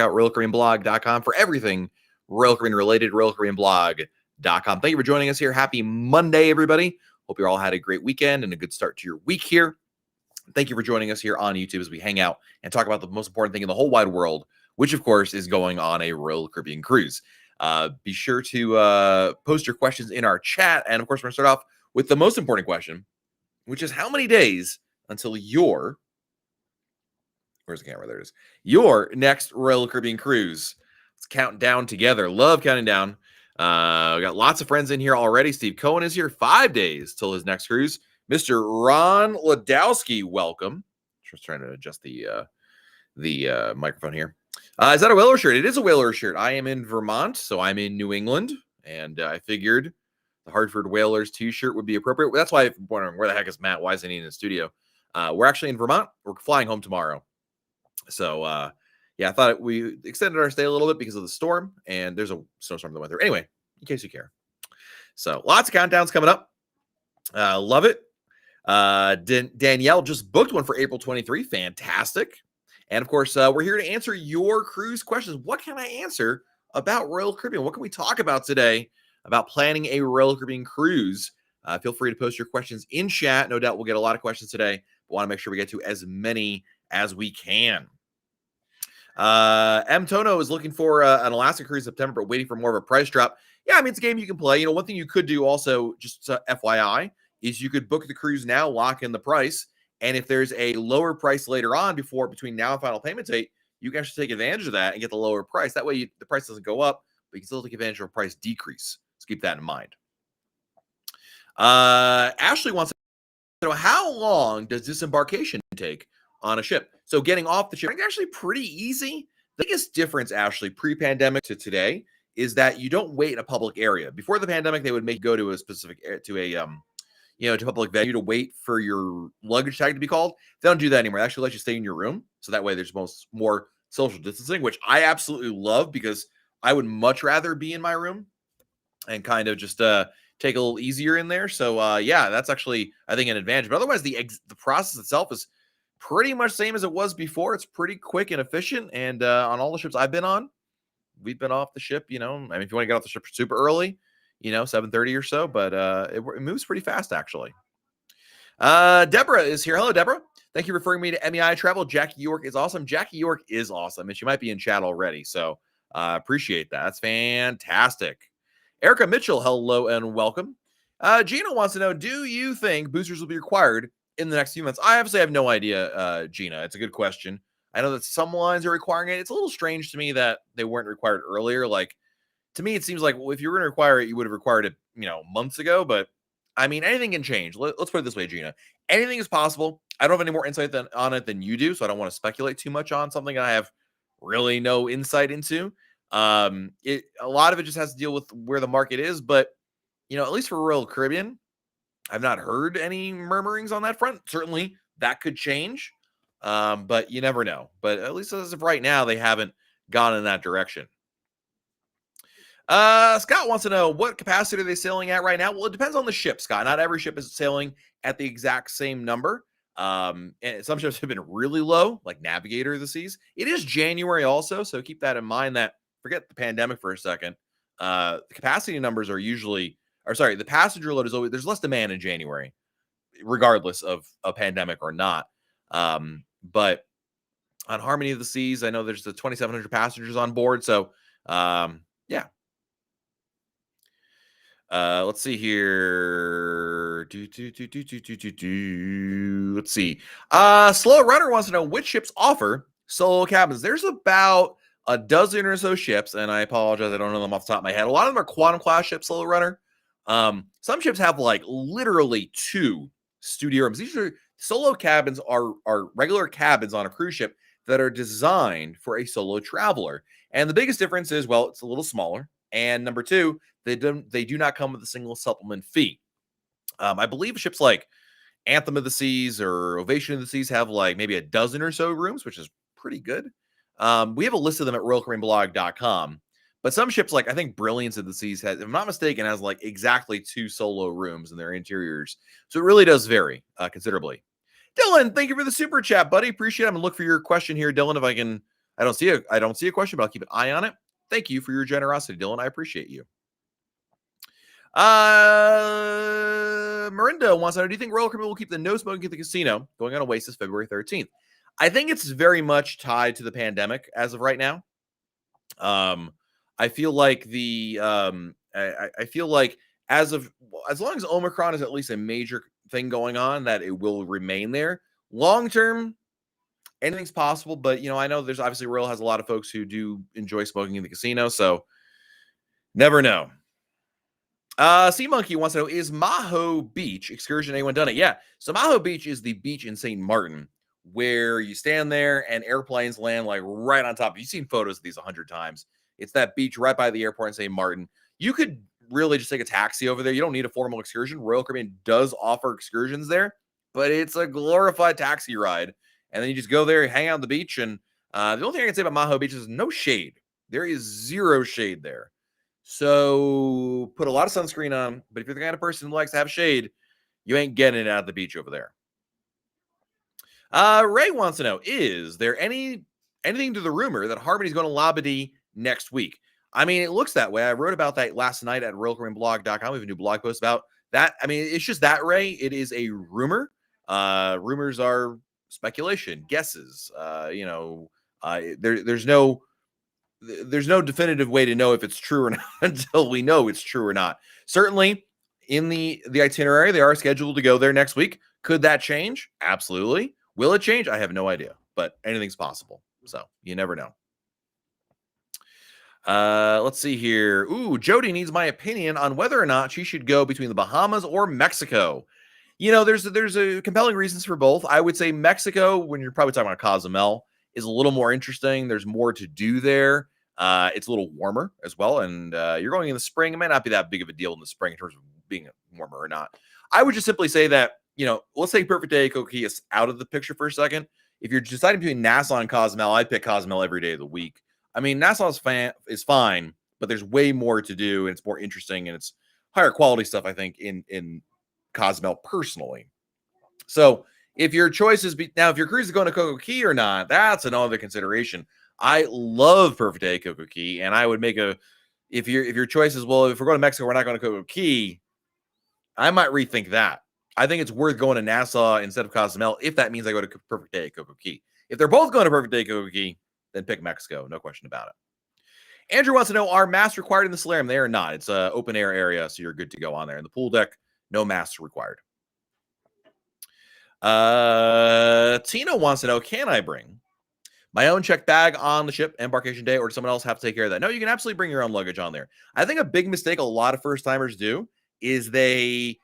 out RoyalCaribbeanBlog.com for everything Royal Caribbean related, RoyalCaribbeanBlog.com. Thank you for joining us here. Happy Monday, everybody. Hope you all had a great weekend and a good start to your week here. Thank you for joining us here on YouTube as we hang out and talk about the most important thing in the whole wide world, which, of course, is going on a Royal Caribbean cruise. Be sure to post your questions in our chat. And, of course, we're going to start off with the most important question, which is how many days until your, where's the camera? There it is. Your next Royal Caribbean cruise. Let's count down together. Love counting down. We got lots of friends in here already. Steve Cohen is here. 5 days till his next cruise. Mr. Ron Ladowski, welcome. Just trying to adjust the microphone here. Is that a Whaler shirt? It is a Whaler shirt. I am in Vermont, so I'm in New England, and I figured the Hartford Whalers t-shirt would be appropriate. That's why I'm wondering, where the heck is Matt? Why isn't he in the studio? We're actually in Vermont. We're flying home tomorrow. So, yeah, I thought we extended our stay a little bit because of the storm, and there's a snowstorm that went through. Anyway, in case you care. So, lots of countdowns coming up. Love it. Danielle just booked one for April 23. Fantastic. And, of course, we're here to answer your cruise questions. What can I answer about Royal Caribbean? What can we talk about today about planning a Royal Caribbean cruise? Feel free to post your questions in chat. No doubt we'll get a lot of questions today. But want to make sure we get to as many as we can. M. Tono is looking for an Alaskan cruise in September, but waiting for more of a price drop. Yeah, I mean, it's a game you can play. You know, one thing you could do also, just FYI, is you could book the cruise now, lock in the price, and if there's a lower price later on between now and final payment date, you can actually take advantage of that and get the lower price. That way the price doesn't go up, but you can still take advantage of a price decrease. So keep that in mind. Ashley wants to know, how long does disembarkation take on a ship? So getting off the ship is actually pretty easy. The biggest difference, Ashley, pre-pandemic to today is that you don't wait in a public area. Before the pandemic, they would make you go to a specific to a public venue to wait for your luggage tag to be called. They don't do that anymore. They actually let you stay in your room. So that way there's more social distancing, which I absolutely love because I would much rather be in my room and kind of just take a little easier in there. So yeah, that's actually, I think, an advantage. But otherwise, the process itself is pretty much the same as it was before. It's pretty quick and efficient. And on all the ships I've been on, we've been off the ship, I mean, if you want to get off the ship super early, 7:30 or so, but it moves pretty fast, actually. Deborah is here. Hello, Deborah. Thank you for referring me to MEI Travel. Jackie York is awesome. Jackie York is awesome, and she might be in chat already, so appreciate that. That's fantastic. Erica Mitchell, hello and welcome. Gina wants to know, do you think boosters will be required in the next few months? I obviously have no idea, Gina. It's a good question. I know that some lines are requiring it. It's a little strange to me that they weren't required earlier. Like, to me, it seems like, well, if you were going to require it, you would have required it, months ago. But I mean, anything can change. Let's put it this way, Gina. Anything is possible. I don't have any more insight on it than you do, so I don't want to speculate too much on something I have really no insight into. A lot of it just has to deal with where the market is. But at least for Royal Caribbean, I've not heard any murmurings on that front. Certainly, that could change, but you never know. But at least as of right now, they haven't gone in that direction. Scott wants to know, what capacity are they sailing at right now? Well, it depends on the ship, Scott. Not every ship is sailing at the exact same number. And some ships have been really low, like Navigator of the Seas. It is January also, so keep that in mind. That forget the pandemic for a second. The capacity numbers are usually, the passenger load is always, there's less demand in January, regardless of a pandemic or not. But on Harmony of the Seas, I know there's the 2,700 passengers on board. So, yeah. Let's see here. Let's see. Slow Runner wants to know, which ships offer solo cabins. There's about a dozen or so ships, and I apologize, I don't know them off the top of my head. A lot of them are Quantum class ships, Slow Runner. Some ships have like literally 2 studio rooms. These are solo cabins, are regular cabins on a cruise ship that are designed for a solo traveler. And the biggest difference is, well, it's a little smaller. And number 2, they do not come with a single supplement fee. I believe ships like Anthem of the Seas or Ovation of the Seas have like maybe a dozen or so rooms, which is pretty good. We have a list of them at RoyalCaribbeanBlog.com. But some ships, like I think Brilliance of the Seas, if I'm not mistaken, has like exactly 2 solo rooms in their interiors. So it really does vary considerably. Dylan, thank you for the super chat, buddy. Appreciate it. I'm going to look for your question here, Dylan, if I can I don't see a question, but I'll keep an eye on it. Thank you for your generosity, Dylan. I appreciate you. Marinda wants to know, do you think Royal Caribbean will keep the no smoking at the casino going on OASIS February 13th? I think it's very much tied to the pandemic as of right now. I feel like I feel like as long as Omicron is at least a major thing going on, that it will remain there. Long term, anything's possible, but I know there's obviously Royal has a lot of folks who do enjoy smoking in the casino, so never know. Sea Monkey wants to know, is Maho Beach excursion anyone done it? Yeah. So Maho Beach is the beach in St. Martin where you stand there and airplanes land like right on top. You've seen photos of these 100 times. It's that beach right by the airport in St. Martin. You could really just take a taxi over there. You don't need a formal excursion. Royal Caribbean does offer excursions there, but it's a glorified taxi ride. And then you just go there, hang out on the beach. And the only thing I can say about Maho Beach is no shade. There is zero shade there. So put a lot of sunscreen on, but if you're the kind of person who likes to have shade, you ain't getting it out of the beach over there. Ray wants to know, is there anything to the rumor that Harmony's going to Labadee next week? I mean, it looks that way. I wrote about that last night at RoyalCaribbeanBlog.com. We have a new blog post about that. I mean, it's just that, Ray. It is a rumor. Rumors are speculation, guesses. There's no definitive way to know if it's true or not until we know it's true or not. Certainly in the itinerary, they are scheduled to go there next week. Could that change? Absolutely. Will it change? I have no idea, but anything's possible. So you never know. Let's see here. Ooh, Jody needs my opinion on whether or not she should go between the Bahamas or Mexico. There's a compelling reasons for both. I would say Mexico, when you're probably talking about Cozumel, is a little more interesting. There's more to do there. It's a little warmer as well, and you're going in the spring. It might not be that big of a deal in the spring in terms of being warmer or not. I would just simply say that, let's take Perfect Day Coco Key out of the picture for a second. If you're deciding between Nassau and Cozumel, I'd pick Cozumel every day of the week. I mean, Nassau is fine, but there's way more to do, and it's more interesting, and it's higher quality stuff, I think, in Cozumel personally. So if your choice is now, if your cruise is going to Coco Key or not, that's another consideration. I love Perfect Day Coco Key, and I would make if your choice is, well, if we're going to Mexico, we're not going to Coco Key, I might rethink that. I think it's worth going to Nassau instead of Cozumel if that means I go to Perfect Day Coco Key. If they're both going to Perfect Day Coco Key, then pick Mexico, no question about it. Andrew wants to know, are masks required in the solarium? They are not. It's an open air area, so you're good to go on there. In the pool deck, no masks required. Tina wants to know, can I bring my own checked bag on the ship embarkation day, or does someone else have to take care of that? No, you can absolutely bring your own luggage on there. I think a big mistake a lot of first timers do is they,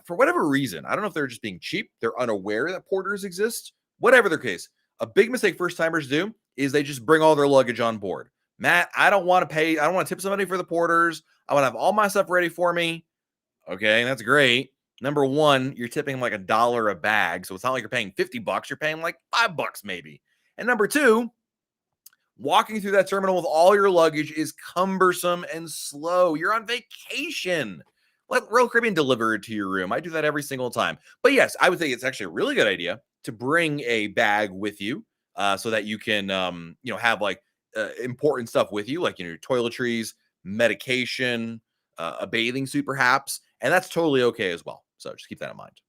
for whatever reason, I don't know if they're just being cheap, they're unaware that porters exist, whatever their case. A big mistake first timers do is they just bring all their luggage on board. Matt, I don't want to tip somebody for the porters. I want to have all my stuff ready for me. Okay, that's great. Number one, you're tipping like $1 a bag, so it's not like you're paying $50. You're paying like $5 maybe. And number two, walking through that terminal with all your luggage is cumbersome and slow. You're on vacation. Let Royal Caribbean deliver it to your room. I do that every single time. But yes, I would think it's actually a really good idea to bring a bag with you so that you can, have like important stuff with you, like, your toiletries, medication, a bathing suit perhaps. And that's totally okay as well. So just keep that in mind.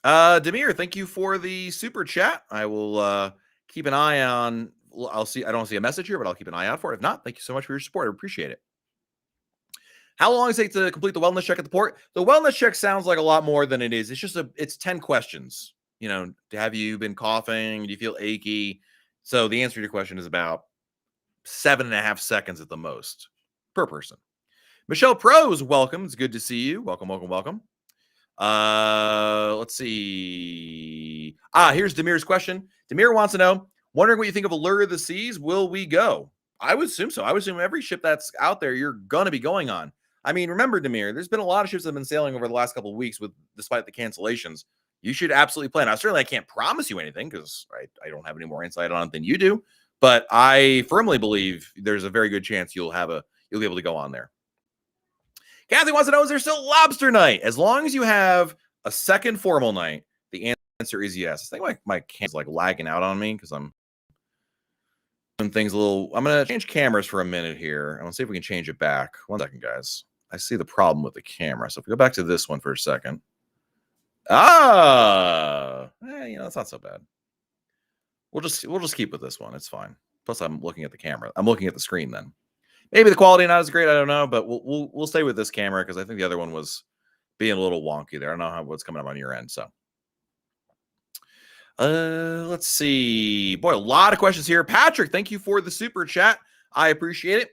Demir, thank you for the super chat. I will keep an eye on. I'll see. I don't see a message here, but I'll keep an eye out for it. If not, thank you so much for your support. I appreciate it. How long does it take to complete the wellness check at the port? The wellness check sounds like a lot more than it is. It's just it's 10 questions. Have you been coughing? Do you feel achy? So the answer to your question is about 7.5 seconds at the most per person. Michelle Pros, welcome. It's good to see you. Welcome, welcome, welcome. Let's see. Here's Demir's question. Demir wants to know, wondering what you think of Allure of the Seas. Will we go? I would assume so. I would assume every ship that's out there, you're going to be going on. I mean, remember, Demir, there's been a lot of ships that have been sailing over the last couple of weeks despite the cancellations. You should absolutely plan. Now, certainly I can't promise you anything because I don't have any more insight on it than you do. But I firmly believe there's a very good chance you'll be able to go on there. Kathy wants to know, is there still lobster night? As long as you have a second formal night? The answer is yes. I think my camera's like lagging out on me because I'm doing things a little. I'm going to change cameras for a minute here. I want to see if we can change it back. 1 second, guys. I see the problem with the camera. So if we go back to this one for a second. It's not so bad. We'll just keep with this one. It's fine. Plus, I'm looking at the camera. I'm looking at the screen then. Maybe the quality not as great. I don't know, but we'll stay with this camera because I think the other one was being a little wonky there. I don't know what's coming up on your end. So, let's see. Boy, a lot of questions here. Patrick, thank you for the super chat. I appreciate it.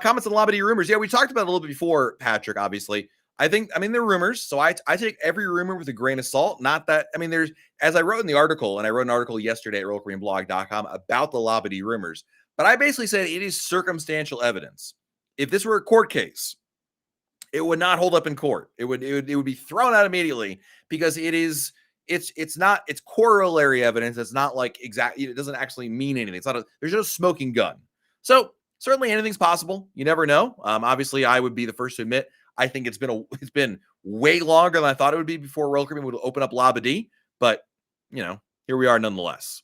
Comments on Lobby rumors. Yeah, we talked about it a little bit before, Patrick. Obviously, they're rumors, so I take every rumor with a grain of salt. Not that, there's, as I wrote in the article, and I wrote an article yesterday at RoyalCaribbeanBlog.com about the Lobby rumors, but I basically said it is circumstantial evidence. If this were a court case, it would not hold up in court. It would be thrown out immediately because it's corollary evidence. It's not like exactly, it doesn't actually mean anything. There's no smoking gun. So certainly anything's possible. You never know. Obviously, I would be the first to admit I think it's been way longer than I thought it would be before Royal Caribbean would open up Labadee, but here we are nonetheless.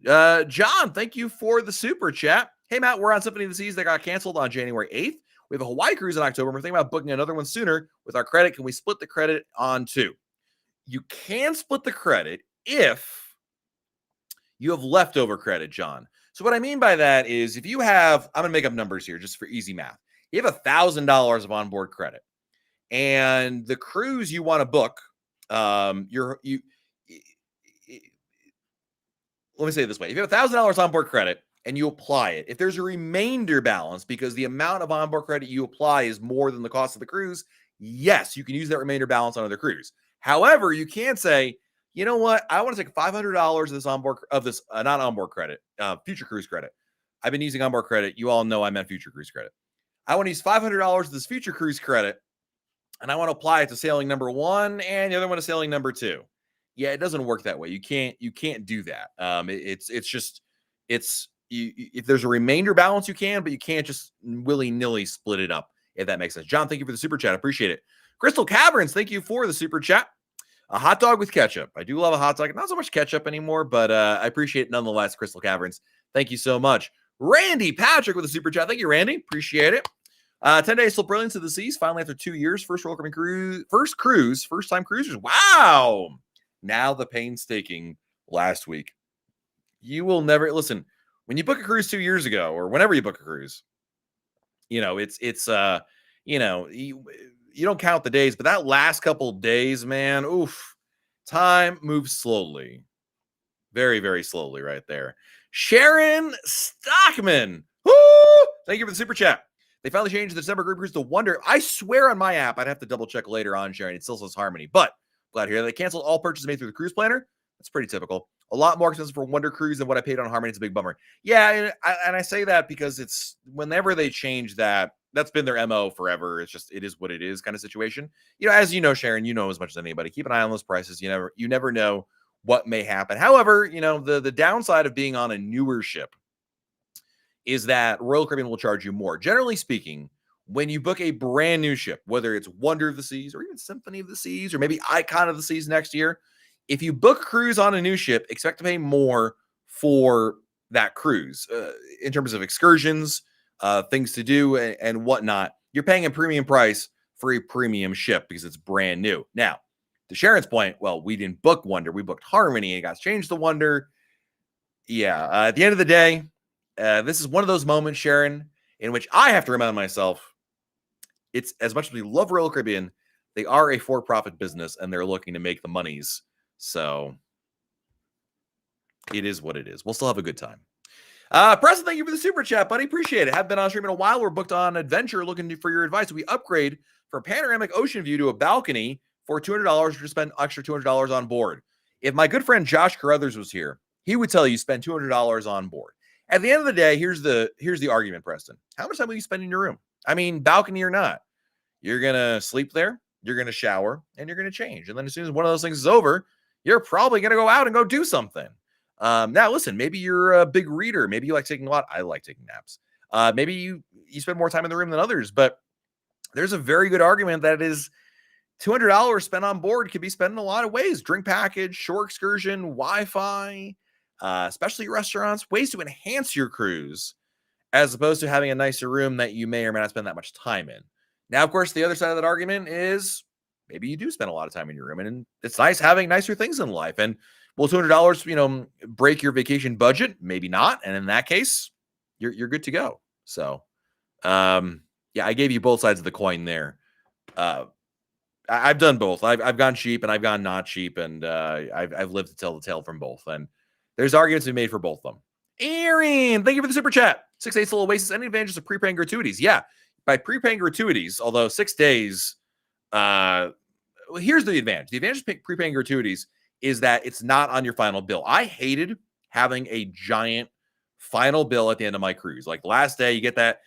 John, thank you for the super chat. Hey Matt, we're on Symphony of the Seas that got canceled on January 8th. We have a Hawaii cruise in October. We're thinking about booking another one sooner with our credit. Can we split the credit on 2? You can split the credit if you have leftover credit, John. So what I mean by that is if you have, I'm going to make up numbers here just for easy math. You have $1,000 of onboard credit and the cruise you want to book, let me say it this way. If you have $1,000 onboard credit and you apply it, if there's a remainder balance because the amount of onboard credit you apply is more than the cost of the cruise, yes, you can use that remainder balance on another cruise. However, you can't say, you know what? I want to take $500 of this onboard not onboard credit, future cruise credit. I've been using onboard credit. You all know I meant future cruise credit. I want to use $500 of this future cruise credit, and I want to apply it to sailing number 1 and the other one to sailing number 2. Yeah, it doesn't work that way. You can't do that. If there's a remainder balance, you can, but you can't just willy-nilly split it up, if that makes sense. John, thank you for the super chat. Appreciate it. Crystal Caverns, thank you for the super chat. A hot dog with ketchup. I do love a hot dog. Not so much ketchup anymore, but I appreciate it nonetheless, Crystal Caverns. Thank you so much. Randy Patrick with a super chat. Thank you, Randy. Appreciate it. 10 days till Brilliance of the Seas. Finally, after 2 years, first time cruisers. Wow. Now the painstaking last week. You will never listen. When you book a cruise 2 years ago, or whenever you book a cruise, you don't count the days, but that last couple days, man, oof, time moves slowly. Very, very slowly right there. Sharon Stockman. Woo! Thank you for the super chat. They finally changed the December group cruise to Wonder. I swear on my app, I'd have to double check later on, Sharon. It still says Harmony, but glad to hear they canceled all purchases made through the cruise planner. That's pretty typical. A lot more expensive for Wonder Cruise than what I paid on Harmony. It's a big bummer. Yeah, and I say that because it's whenever they change that, that's been their MO forever. It's just, it is what it is kind of situation. As you know, Sharon, you know as much as anybody. Keep an eye on those prices. You never know what may happen. However, the downside of being on a newer ship is that Royal Caribbean will charge you more. Generally speaking, when you book a brand new ship, whether it's Wonder of the Seas or even Symphony of the Seas or maybe Icon of the Seas next year, if you book a cruise on a new ship, expect to pay more for that cruise in terms of excursions, things to do and whatnot. You're paying a premium price for a premium ship because it's brand new. Now, to Sharon's point, well, we didn't book Wonder. We booked Harmony and it got changed to Wonder. Yeah, at the end of the day, this is one of those moments, Sharon, in which I have to remind myself, it's as much as we love Royal Caribbean, they are a for-profit business and they're looking to make the monies. So it is what it is. We'll still have a good time. Preston, thank you for the super chat, buddy. Appreciate it. Have been on stream in a while. We're booked on Adventure looking for your advice. We upgrade from panoramic ocean view to a balcony for $200 or just spend extra $200 on board. If my good friend Josh Carruthers was here, he would tell you spend $200 on board. At the end of the day, here's the argument, Preston. How much time will you spend in your room? Balcony or not, you're going to sleep there, you're going to shower, and you're going to change. And then as soon as one of those things is over, you're probably going to go out and go do something. Now, listen, maybe you're a big reader. Maybe you like taking a lot. I like taking naps. Maybe you spend more time in the room than others. But there's a very good argument that it is $200 spent on board could be spent in a lot of ways. Drink package, shore excursion, Wi-Fi, especially restaurants, ways to enhance your cruise, as opposed to having a nicer room that you may or may not spend that much time in. Now, of course, the other side of that argument is maybe you do spend a lot of time in your room, and it's nice having nicer things in life. And will $200, break your vacation budget? Maybe not. And in that case, you're good to go. So, yeah, I gave you both sides of the coin there. I've done both. I've gone cheap and I've gone not cheap, and I've lived to tell the tale from both. And there's arguments to be made for both of them. Aaron, thank you for the super chat. 6 days till OASIS. Any advantages of prepaying gratuities? Yeah, by prepaying gratuities, although 6 days, here's the advantage. The advantage of prepaying gratuities is that it's not on your final bill. I hated having a giant final bill at the end of my cruise. Like last day, you get that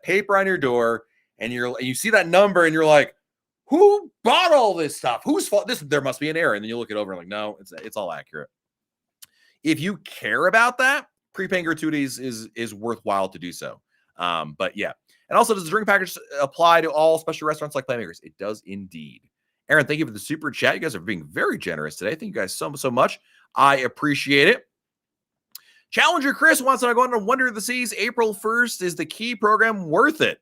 paper on your door, and you see that number, and you're like, who bought all this stuff? Whose fault? There must be an error. And then you look it over and like, no, it's all accurate. If you care about that, prepaying gratuities is worthwhile to do so. But yeah. And also, does the drink package apply to all special restaurants like Playmakers? It does indeed. Aaron, thank you for the super chat. You guys are being very generous today. Thank you guys so much. I appreciate it. Challenger Chris wants to go on to Wonder of the Seas. April 1st. Is the Key program worth it?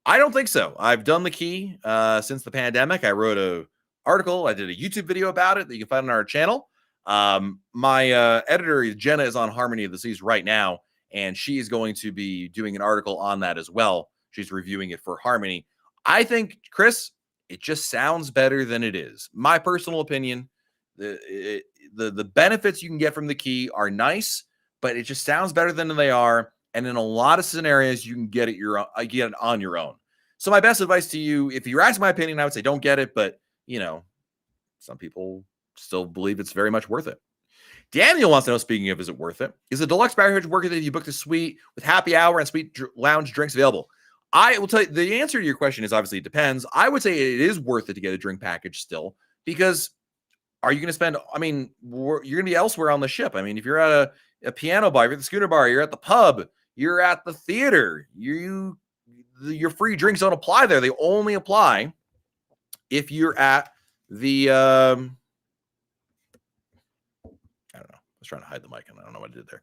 I don't think so. I've done the Key since the pandemic. I wrote an article. I did a YouTube video about it that you can find on our channel. My editor, Jenna, is on Harmony of the Seas right now, and she is going to be doing an article on that as well. She's reviewing it for Harmony. I think, Chris, it just sounds better than it is. My personal opinion, the benefits you can get from the Key are nice, but it just sounds better than they are. And in a lot of scenarios, you can get it on your own. So my best advice to you, if you're asking my opinion, I would say don't get it. But, some people still believe it's very much worth it. Daniel wants to know, speaking of, is it worth it? Is the deluxe package worth it if you book the suite with happy hour and suite lounge drinks available? I will tell you, the answer to your question is obviously it depends. I would say it is worth it to get a drink package still, because are you going to spend, you're going to be elsewhere on the ship. If you're at a piano bar, you're at the schooner bar, you're at the pub, you're at the theater, your free drinks don't apply there. They only apply if you're at the, I don't know. I was trying to hide the mic and I don't know what I did there.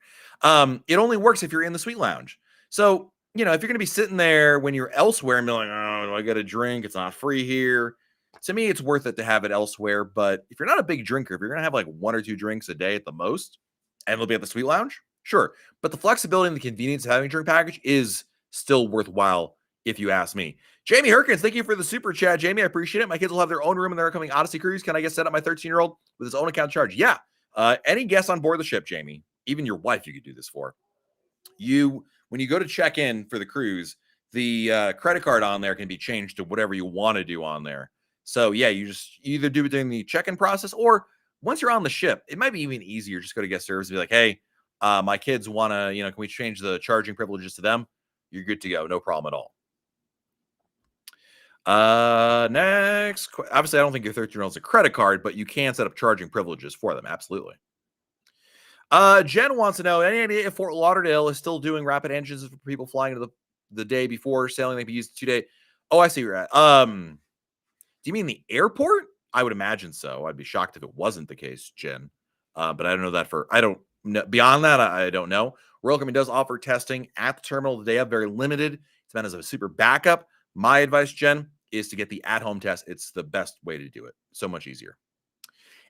It only works if you're in the suite lounge. So, if you're going to be sitting there when you're elsewhere and be like, oh, I got a drink, it's not free here. To me, it's worth it to have it elsewhere. But if you're not a big drinker, if you're going to have like 1 or 2 drinks a day at the most, and it'll be at the suite lounge, sure. But the flexibility and the convenience of having a drink package is still worthwhile, if you ask me. Jamie Herkins, thank you for the super chat. Jamie, I appreciate it. My kids will have their own room in their upcoming Odyssey cruise. Can I get set up my 13-year-old with his own account charge? Yeah. Any guest on board the ship, Jamie, even your wife, you could do this for. When you go to check in for the cruise, the credit card on there can be changed to whatever you want to do on there. So yeah, you either do it during the check-in process, or once you're on the ship, it might be even easier. Just go to guest service and be like, hey, my kids want to, can we change the charging privileges to them? You're good to go. No problem at all. Next, obviously, I don't think your 13-year-old is a credit card, but you can set up charging privileges for them. Absolutely. Jen wants to know, any idea if Fort Lauderdale is still doing rapid engines for people flying to the day before sailing? They can use 2 day. Oh, I see where you're at. Do you mean the airport? I would imagine so. I'd be shocked if it wasn't the case, Jen. But I don't know that I don't know. Beyond that, I don't know. Royal Caribbean does offer testing at the terminal the day of, very limited. It's meant as a super backup. My advice, Jen, is to get the at-home test. It's the best way to do it. So much easier.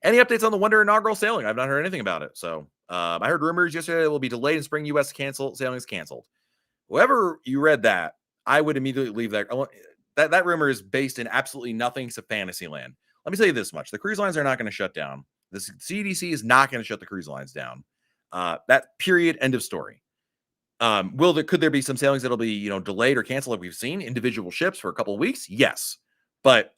Any updates on the Wonder inaugural sailing? I've not heard anything about it. So I heard rumors yesterday it will be delayed in spring. U.S. sailing is canceled. Whoever you read that, I would immediately leave that. That rumor is based in absolutely nothing except Fantasyland. Let me tell you this much. The cruise lines are not going to shut down. The CDC is not going to shut the cruise lines down. That period, end of story. Could there be some sailings that'll be, delayed or canceled like we've seen? Individual ships for a couple of weeks? Yes. But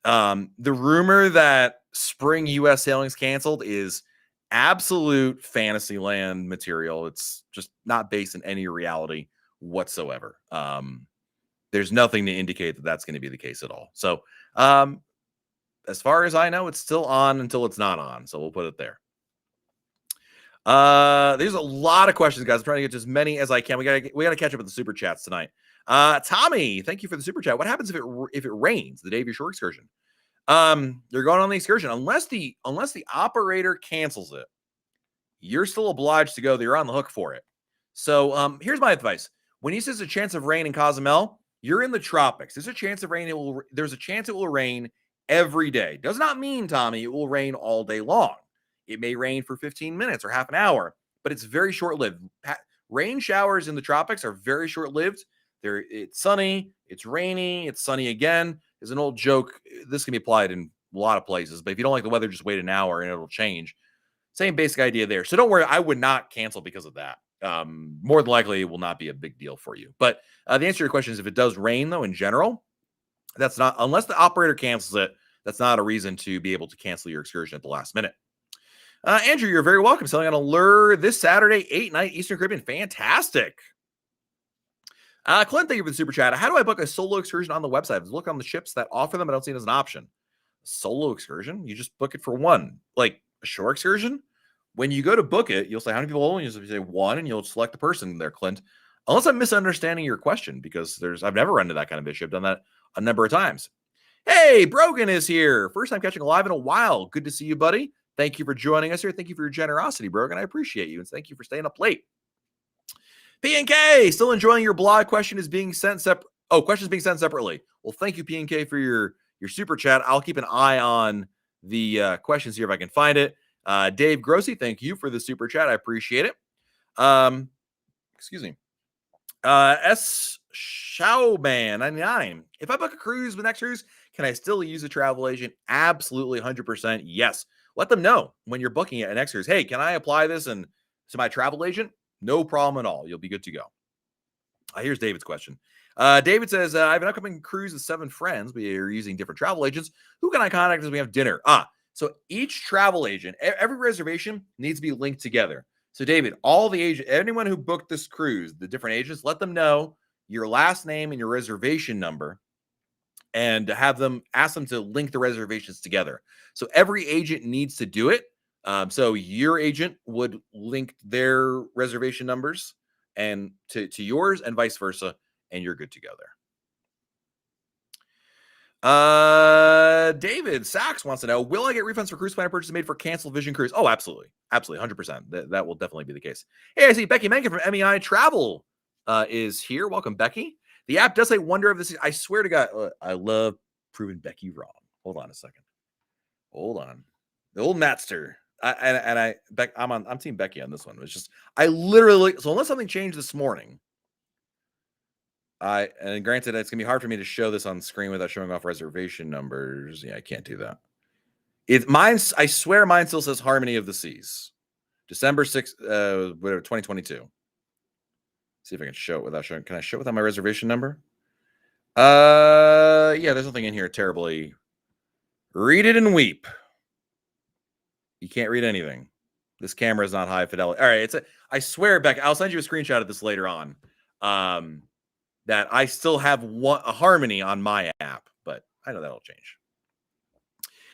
the rumor that spring U.S. sailings canceled is absolute Fantasyland material. It's just not based in any reality whatsoever. There's nothing to indicate that that's going to be the case at all. So, as far as I know, it's still on until it's not on. So we'll put it there. There's a lot of questions, guys. I'm trying to get to as many as I can. We gotta catch up with the super chats tonight. Tommy, thank you for the super chat. What happens if it rains the day of your shore excursion? You're going on the excursion unless the operator cancels it. You're still obliged to go. You're on the hook for it. So here's my advice. When he says a chance of rain in Cozumel, you're in the tropics. There's a chance of rain. There's a chance it will rain every day. Does not mean, Tommy, it will rain all day long. It may rain for 15 minutes or half an hour, but it's very short-lived. Rain showers in the tropics are very short-lived. It's sunny, it's rainy, it's sunny again. There's an old joke. This can be applied in a lot of places, but if you don't like the weather, just wait an hour and it'll change. Same basic idea there. So don't worry, I would not cancel because of that. More than likely, it will not be a big deal for you. But the answer to your question is if it does rain, though, in general, that's not, unless the operator cancels it, that's not a reason to be able to cancel your excursion at the last minute. Andrew, you're very welcome. Selling on Allure this Saturday, 8-night Eastern Caribbean. Fantastic. Clint, thank you for the super chat. How do I book a solo excursion on the website? Look on the ships that offer them. I don't see it as an option. Solo excursion? You just book it for one. Like a shore excursion? When you go to book it, you'll say, how many people? And you'll say one, and you'll select the person there, Clint. Unless I'm misunderstanding your question, because I've never run into that kind of issue. I've done that a number of times. Hey, Brogan is here. First time catching a live in a while. Good to see you, buddy. Thank you for joining us here. Thank you for your generosity, Brogan. I appreciate you. And thank you for staying up late. P&K, still enjoying your blog. Question is being sent questions being sent separately. Well, thank you, P&K, for your super chat. I'll keep an eye on the questions here if I can find it. Dave Grossi, thank you for the super chat. I appreciate it. Excuse me. S. Showman 99. If I book a cruise with next cruise, can I still use a travel agent? Absolutely, 100%. Yes. Let them know when you're booking it at next cruise. Hey, can I apply this to my travel agent? No problem at all. You'll be good to go. Here's David's question. David says, I have an upcoming cruise with 7 friends. We are using different travel agents. Who can I contact as we have dinner? So each travel agent, every reservation needs to be linked together. So David, all the agents, anyone who booked this cruise, the different agents, let them know your last name and your reservation number and ask them to link the reservations together. So every agent needs to do it. So your agent would link their reservation numbers and to yours and vice versa, and you're good to go there. David Sachs wants to know, will I get refunds for cruise plan purchases made for canceled Vision Cruise? Oh, absolutely. Absolutely. 100%. That will definitely be the case. Hey, I see Becky Menken from MEI Travel is here. Welcome, Becky. The app does say wonder of this. I swear to God, I love proving Becky wrong. Hold on a second. Hold on. The old Matster. I'm team Becky on this one. It's just, so unless something changed this morning, and granted, it's gonna be hard for me to show this on screen without showing off reservation numbers. Yeah, I can't do that. I swear mine still says Harmony of the Seas. December 6th, 2022. See if I can show it without showing. Can I show it without my reservation number? Yeah, there's nothing in here terribly. Read it and weep. You can't read anything. This camera is not high fidelity. All right, I swear, Beck, I'll send you a screenshot of this later on. That I still have a Harmony on my app, but I know that'll change.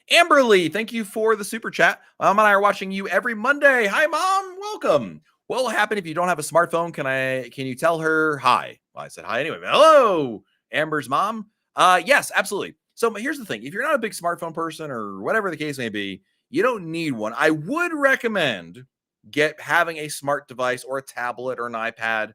Amberly, thank you for the super chat. Mom and I are watching you every Monday. Hi, Mom. Welcome. What will happen if you don't have a smartphone? Can you tell her hi? Well, I said hi anyway. Hello, Amber's mom. Yes, absolutely. So here's the thing. If you're not a big smartphone person or whatever the case may be, you don't need one. I would recommend having a smart device or a tablet or an iPad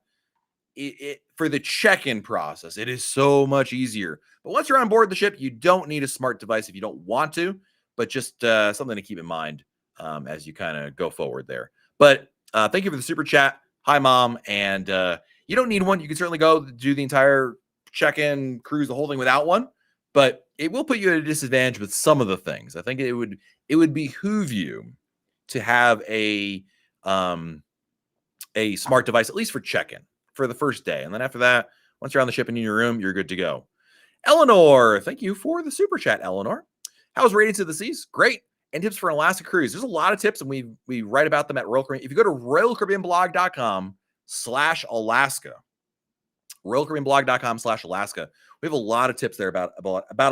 for the check-in process. It is so much easier. But once you're on board the ship, you don't need a smart device if you don't want to, but just something to keep in mind as you kind of go forward there. But thank you for the super chat. Hi, Mom. And you don't need one. You can certainly go do the entire check-in cruise, the whole thing without one, but it will put you at a disadvantage with some of the things. I think it would behoove you to have a smart device, at least for check-in for the first day. And then after that, once you're on the ship and in your room, you're good to go. Eleanor, thank you for the super chat, Eleanor. How's Radiance of the Seas? Great. And tips for an Alaska cruise. There's a lot of tips, and we write about them at Royal Caribbean. If you go to royalcaribbeanblog.com/Alaska, royalcaribbeanblog.com/Alaska, we have a lot of tips there about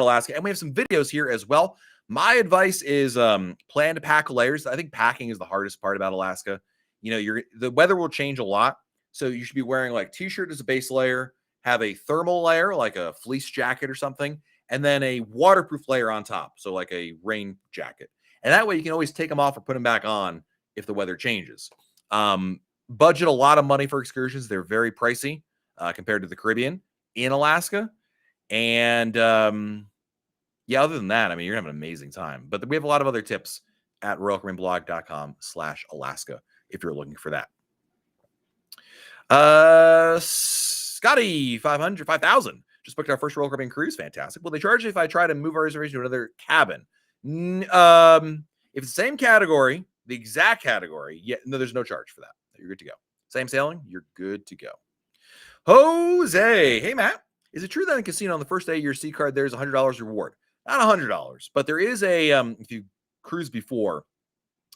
Alaska, and we have some videos here as well. My advice is plan to pack layers. I think packing is the hardest part about Alaska. The weather will change a lot, so you should be wearing like t-shirt as a base layer, have a thermal layer like a fleece jacket or something, and then a waterproof layer on top. So like a rain jacket. And that way you can always take them off or put them back on if the weather changes. Budget a lot of money for excursions. They're very pricey compared to the Caribbean in Alaska. And yeah, other than that, I mean, you're gonna have an amazing time. But we have a lot of other tips at royalcaribbeanblog.com/Alaska if you're looking for that. Scotty 5,000 just booked our first Royal Caribbean cruise. Fantastic. Will they charge if I try to move our reservation to another cabin? If it's the same category, the exact category, yeah, no, there's no charge for that. You're good to go. Same sailing, you're good to go. Jose, hey Matt, is it true that in casino on the first day of your C card there's $100 reward? Not $100, but there is a if you cruise before,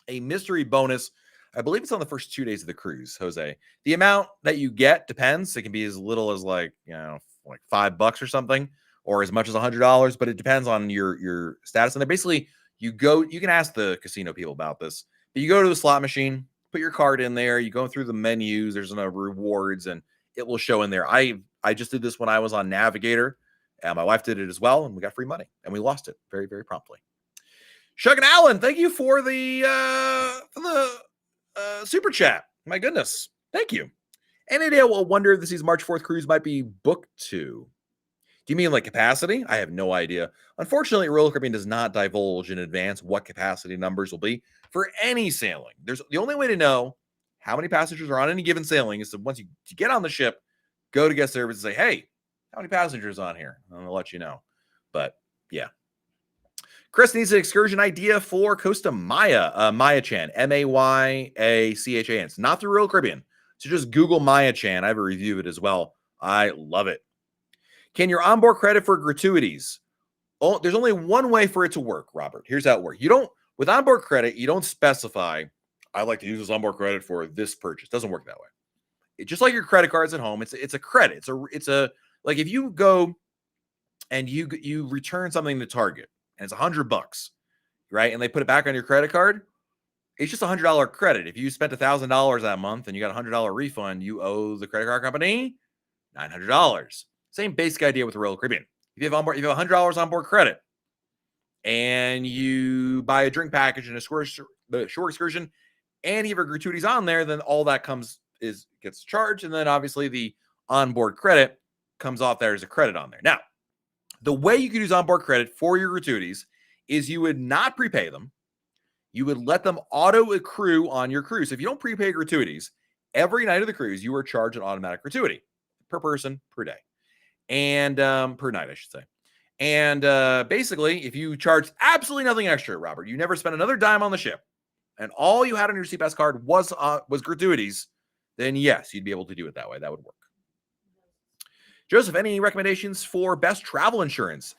a mystery bonus. I believe it's on the first 2 days of the cruise, Jose. The amount that you get depends. It can be as little as like $5 or something, or as much as $100, but it depends on your status. And they basically you can ask the casino people about this, but you go to the slot machine, put your card in there, you go through the menus, there's no rewards, and it will show in there. I just did this when I was on Navigator, and my wife did it as well, and we got free money, and we lost it very, very promptly. Shug and Allen, thank you for the super chat. My goodness, thank you. Any day will wonder if this is March 4th cruise might be booked to. Do you mean like capacity? I have no idea. Unfortunately, Royal Caribbean does not divulge in advance what capacity numbers will be for any sailing. The only way to know how many passengers are on any given sailing is to once you get on the ship, go to guest service and say, hey, how many passengers on here? And I'll let you know. But yeah. Chris needs an excursion idea for Costa Maya. Maya-chan, Mayachan. It's not through Royal Caribbean. So just Google Maya-chan. I have a review of it as well. I love it. Can your onboard credit for gratuities? Oh, there's only one way for it to work, Robert. Here's how it works. With onboard credit, you don't specify, I like to use this onboard credit for this purchase. It doesn't work that way. It's just like your credit cards at home. It's a credit. It's a like if you go and you return something to Target and it's $100, right? And they put it back on your credit card. It's just $100 credit. If you spent $1,000 that month and you got a $100 refund, you owe the credit card company $900. Same basic idea with the Royal Caribbean. If you have $100 onboard credit and you buy a drink package and the shore excursion, and you have gratuities on there, then all that gets charged, and then obviously the onboard credit comes off there as a credit on there. Now, the way you could use onboard credit for your gratuities is you would not prepay them. You would let them auto accrue on your cruise. So if you don't prepay gratuities, every night of the cruise, you are charged an automatic gratuity per person per day. And per night, I should say. And basically, if you charge absolutely nothing extra, Robert, you never spent another dime on the ship, and all you had on your CPAS card was gratuities, then yes, you'd be able to do it that way. That would work. Joseph, any recommendations for best travel insurance?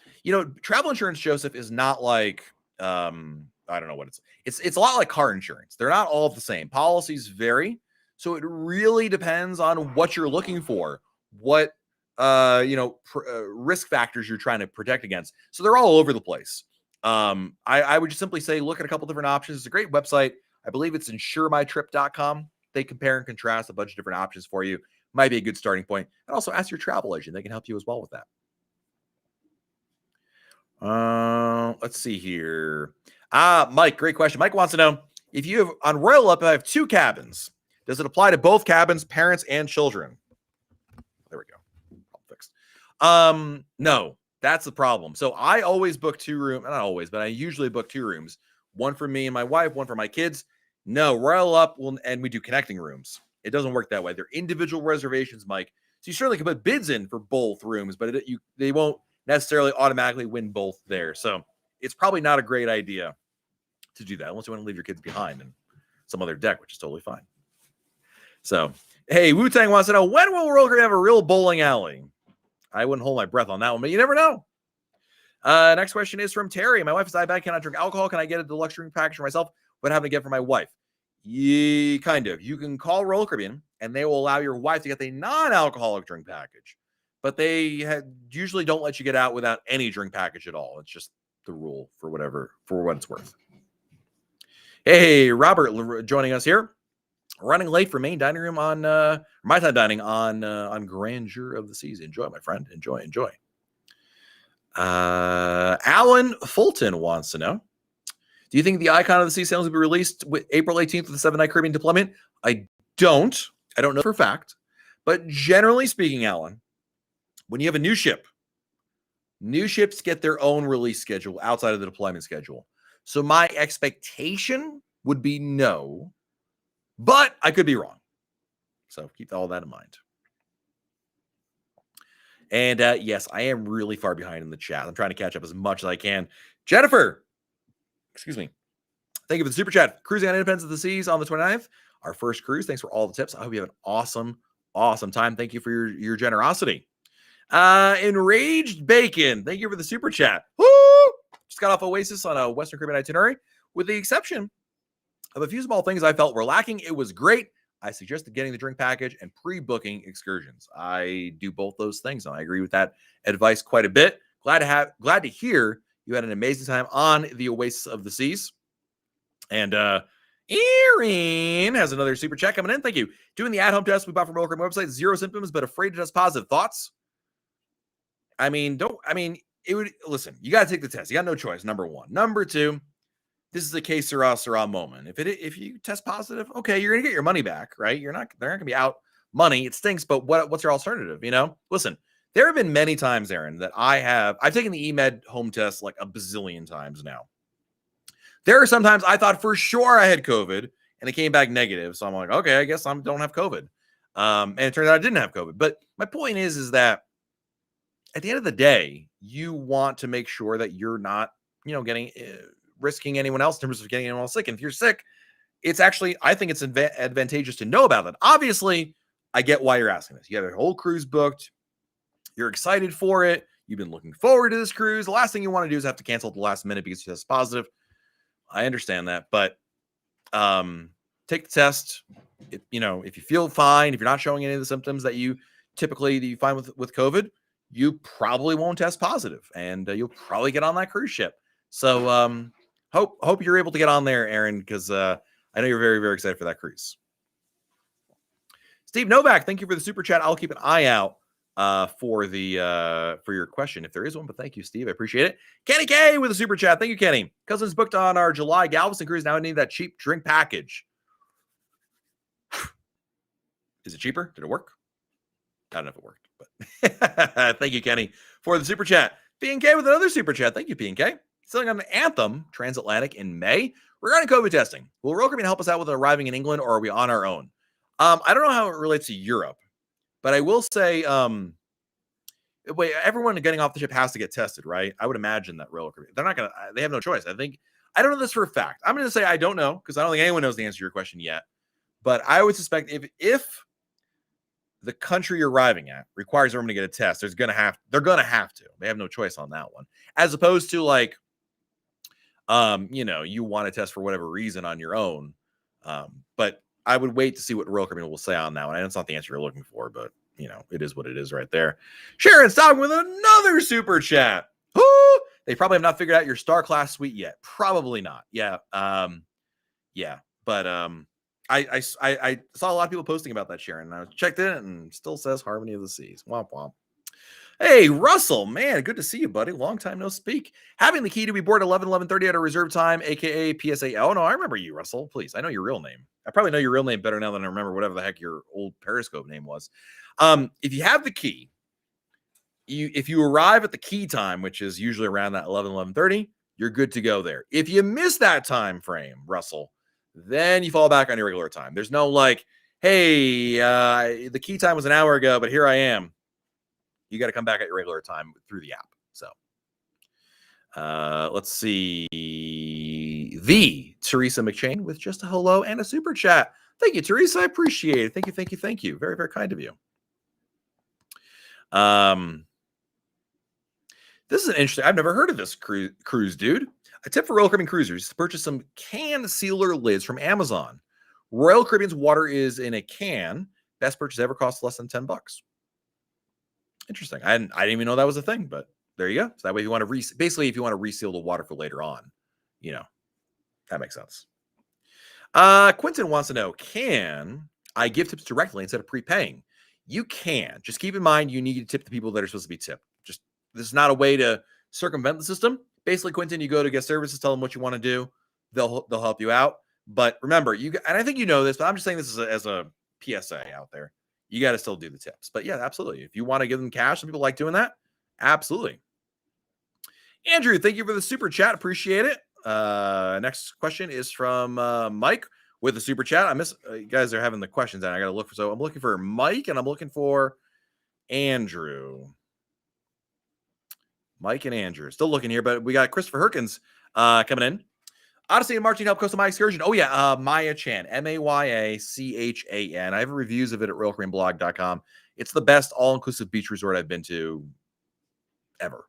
Travel insurance, Joseph, is not like I don't know what it's a lot like car insurance. They're not all the same. Policies vary, so it really depends on what you're looking for, what risk factors you're trying to protect against. So they're all over the place. I would just simply say look at a couple different options. It's a great website. I believe it's insuremytrip.com. They compare and contrast a bunch of different options for you. Might be a good starting point. And also ask your travel agent. They can help you as well with that. Let's see here. Mike, great question. Mike wants to know if you have on Royal Up, I have 2 cabins. Does it apply to both cabins, parents and children? There we go. All fixed. No, that's the problem. So I always book 2 rooms. Not always, but I usually book 2 rooms. One for me and my wife, one for my kids. No, Royal Up and we do connecting rooms. It doesn't work that way. They're individual reservations, Mike. So you certainly can put bids in for both rooms, but they won't necessarily automatically win both there. So it's probably not a great idea to do that unless you want to leave your kids behind in some other deck, which is totally fine. So, hey, Wu-Tang wants to know, when will Royal Caribbean have a real bowling alley? I wouldn't hold my breath on that one, but you never know. Next question is from Terry. My wife is diabetic, cannot drink alcohol. Can I get a deluxe drink package for myself? What happened to get for my wife? Yeah, kind of. You can call Royal Caribbean, and they will allow your wife to get the non-alcoholic drink package. But they usually don't let you get out without any drink package at all. It's just the rule for what it's worth. Hey, Robert joining us here. Running late for main dining room on my time dining on Grandeur of the Seas. Enjoy, my friend. Enjoy. Alan Fulton wants to know, do you think the Icon of the Sea sailings will be released with April 18th with the 7-night Caribbean deployment? I don't know for a fact, but generally speaking, Alan, when you have a new ship, new ships get their own release schedule outside of the deployment schedule. So my expectation would be no, but I could be wrong. So keep all that in mind. And yes, I am really far behind in the chat. I'm trying to catch up as much as I can. Jennifer, excuse me. Thank you for the super chat. Cruising on Independence of the Seas on the 29th. Our first cruise. Thanks for all the tips. I hope you have an awesome, awesome time. Thank you for your generosity. Enraged Bacon. Thank you for the super chat. Woo! Just got off Oasis on a Western Caribbean itinerary. With the exception of a few small things I felt were lacking, it was great. I suggested getting the drink package and pre-booking excursions. I do both those things, and I agree with that advice quite a bit. Glad to hear you had an amazing time on the Oasis of the Seas. And Erin has another super chat coming in. Thank you. Doing the at-home test we bought from Royal Caribbean website. 0 symptoms, but afraid to test positive. Thoughts? Listen, you got to take the test. You got no choice, number one. Number two, this is a que sera moment. If you test positive, okay, you're going to get your money back, right? They're not going to be out money. It stinks, but what's your alternative, Listen, there have been many times, Aaron, that I've taken the eMed home test like a bazillion times now. There are sometimes I thought for sure I had COVID and it came back negative. So I'm like, okay, I guess I don't have COVID. And it turned out I didn't have COVID. But my point is that at the end of the day, you want to make sure that you're not, risking anyone else in terms of getting anyone else sick. And if you're sick, it's actually, I think it's advantageous to know about that. Obviously, I get why you're asking this. You have a whole cruise booked. You're excited for it. You've been looking forward to this cruise. The last thing you want to do is have to cancel at the last minute because you test positive. I understand that, but take the test. If you feel fine, if you're not showing any of the symptoms that you find with COVID, you probably won't test positive, and you'll probably get on that cruise ship. So hope you're able to get on there, Aaron, because I know you're very, very excited for that cruise. Steve Novak, thank you for the super chat. I'll keep an eye out for your question if there is one, but thank you, Steve. I appreciate it. Kenny K with a super chat. Thank you, Kenny. Cousins booked on our July Galveston cruise. Now I need that cheap drink package. Is it cheaper? Did it work? I don't know if it worked, but thank you, Kenny, for the super chat. P&K with another super chat. Thank you, P&K. Selling on an Anthem transatlantic in May. Regarding COVID testing, will Royal Caribbean help us out with arriving in England, or are we on our own? I don't know how it relates to Europe, but I will say, everyone getting off the ship has to get tested, right? I would imagine that Royal Caribbean, they have no choice. I don't know this for a fact. I'm going to say I don't know because I don't think anyone knows the answer to your question yet. But I would suspect if the country you're arriving at requires everyone to get a test, they're going to have to. They have no choice on that one. As opposed to like, you want to test for whatever reason on your own. But I would wait to see what Royal Caribbean will say on that one. And it's not the answer you're looking for, but it is what it is right there. Sharon Stockman with another super chat. Woo! They probably have not figured out your Star Class suite yet. Probably not. Yeah. But I saw a lot of people posting about that, Sharon. And I checked it and it still says Harmony of the Seas. Womp womp. Hey, Russell, man, good to see you, buddy. Long time no speak. Having the key to be board 11:30 at a reserve time, aka PSA. Oh, no, I remember you, Russell. Please, I know your real name. I probably know your real name better now than I remember whatever the heck your old Periscope name was. If you have the key, if you arrive at the key time, which is usually around that 11:30, you're good to go there. If you miss that time frame, Russell, then you fall back on your regular time. There's no like, hey, the key time was an hour ago, but here I am. You got to come back at your regular time through the app. So let's see. The Teresa McChain with just a hello and a super chat. Thank you, Teresa. I appreciate it. Thank you. Very, very kind of you. This is an interesting. I've never heard of this cruise, dude. A tip for Royal Caribbean cruisers is to purchase some can sealer lids from Amazon. Royal Caribbean's water is in a can. Best purchase ever costs less than $10. Interesting. I didn't even know that was a thing, but there you go. So that way, if you want to reseal the water for later on, that makes sense. Quentin wants to know, can I give tips directly instead of prepaying? You can. Just keep in mind, you need to tip the people that are supposed to be tipped. This is not a way to circumvent the system. Basically, Quentin, you go to guest services, tell them what you want to do. They'll help you out. But remember, and I think you know this, but I'm just saying this as a PSA out there. You got to still do the tips. But yeah, absolutely. If you want to give them cash, some people like doing that. Absolutely. Andrew, thank you for the super chat. Appreciate it. Next question is from Mike with the super chat. I miss you guys are having the questions, and I got to look for. So I'm looking for Mike, and I'm looking for Andrew. Mike and Andrew still looking here, but we got Christopher Herkins coming in. Odyssey and Martin help coast to my excursion. Oh yeah, Maya Chan, MAYACHAN. I have reviews of it at RoyalCaribbeanBlog.com. It's the best all-inclusive beach resort I've been to ever.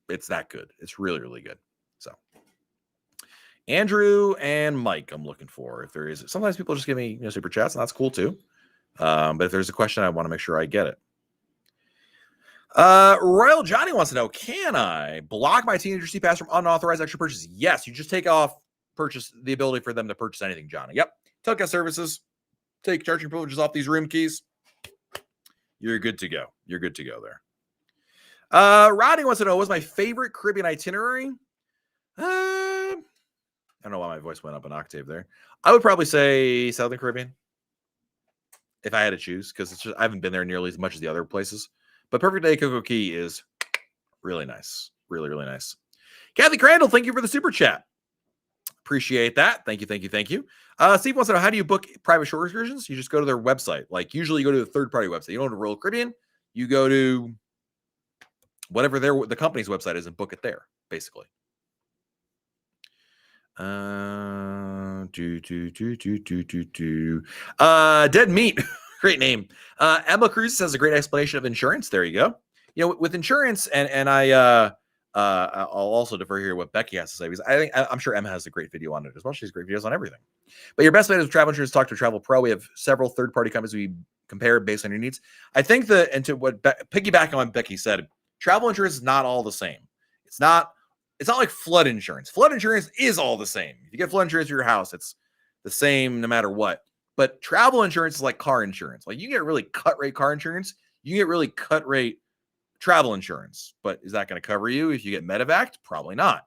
It's that good. It's really, really good. So Andrew and Mike, I'm looking for. If there is, sometimes people just give me super chats, and that's cool too. But if there's a question, I want to make sure I get it. Royal Johnny wants to know, can I block my teenager C-Pass from unauthorized extra purchases? Yes, you just take off the ability for them to purchase anything, Johnny. Yep. Telecast services, take charging privileges off these room keys. You're good to go. You're good to go there. Rodney wants to know, what's my favorite Caribbean itinerary? I don't know why my voice went up an octave there. I would probably say Southern Caribbean if I had to choose, because I haven't been there nearly as much as the other places. But Perfect Day Coco Key is really nice. Really, really nice. Kathy Crandall, thank you for the super chat. Appreciate that. Thank you, thank you, thank you. Steve wants to know, how do you book private shore excursions? You just go to their website. Like, usually you go to the third-party website. You don't go to Royal Caribbean. You go to whatever the company's website is and book it there, basically. Dead Meat. Great name. Emma Cruz has a great explanation of insurance. There you go. With insurance, and I'll also defer here what Becky has to say, because I'm sure Emma has a great video on it as well. She has great videos on everything. But your best bet is travel insurance. Talk to Travel Pro. We have several third-party companies we compare based on your needs. I think piggybacking on what Becky said, travel insurance is not all the same. It's not like flood insurance. Flood insurance is all the same. If you get flood insurance for your house, it's the same no matter what. But travel insurance is like car insurance. Like, you get really cut rate car insurance, you get really cut rate travel insurance. But is that going to cover you if you get medevac? Probably not.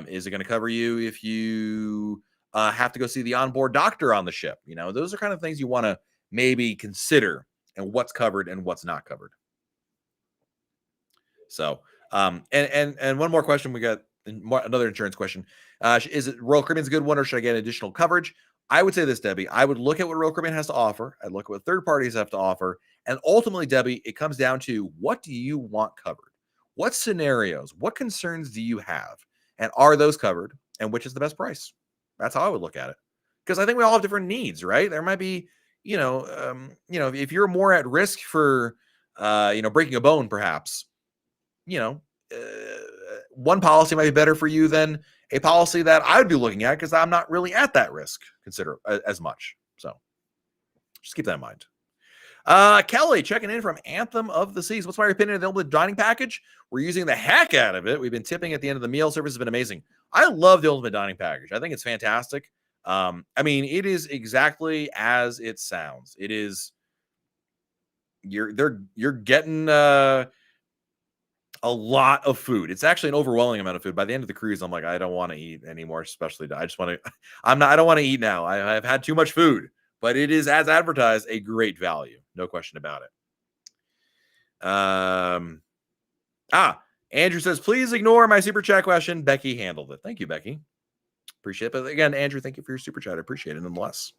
Is it going to cover you if you have to go see the onboard doctor on the ship? Those are kind of things you want to maybe consider, and what's covered and what's not covered. So, and one more question. We got another insurance question. Is it Royal Caribbean's a good one, or should I get additional coverage? I would say this, Debbie. I would look at what Royal Caribbean has to offer. I'd look at what third parties have to offer. And ultimately, Debbie, it comes down to, what do you want covered? What scenarios, what concerns do you have? And are those covered? And which is the best price? That's how I would look at it. Because I think we all have different needs, right? There might be, if you're more at risk for, breaking a bone, perhaps, one policy might be better for you than a policy that I would be looking at, because I'm not really at that risk as much. So just keep that in mind. Kelly checking in from Anthem of the Seas. What's my opinion of the Ultimate Dining Package? We're using the heck out of it. We've been tipping at the end of the meal. Service has been amazing. I love the Ultimate Dining Package. I think it's fantastic. It is exactly as it sounds. It is, you're getting a lot of food. It's actually an overwhelming amount of food. By the end of the cruise, I'm like, I don't want to eat anymore, especially I don't want to eat now. I've had too much food, but it is, as advertised, a great value. No question about it. Andrew says, please ignore my super chat question. Becky handled it. Thank you, Becky. Appreciate it. But again, Andrew, thank you for your super chat. I appreciate it nonetheless.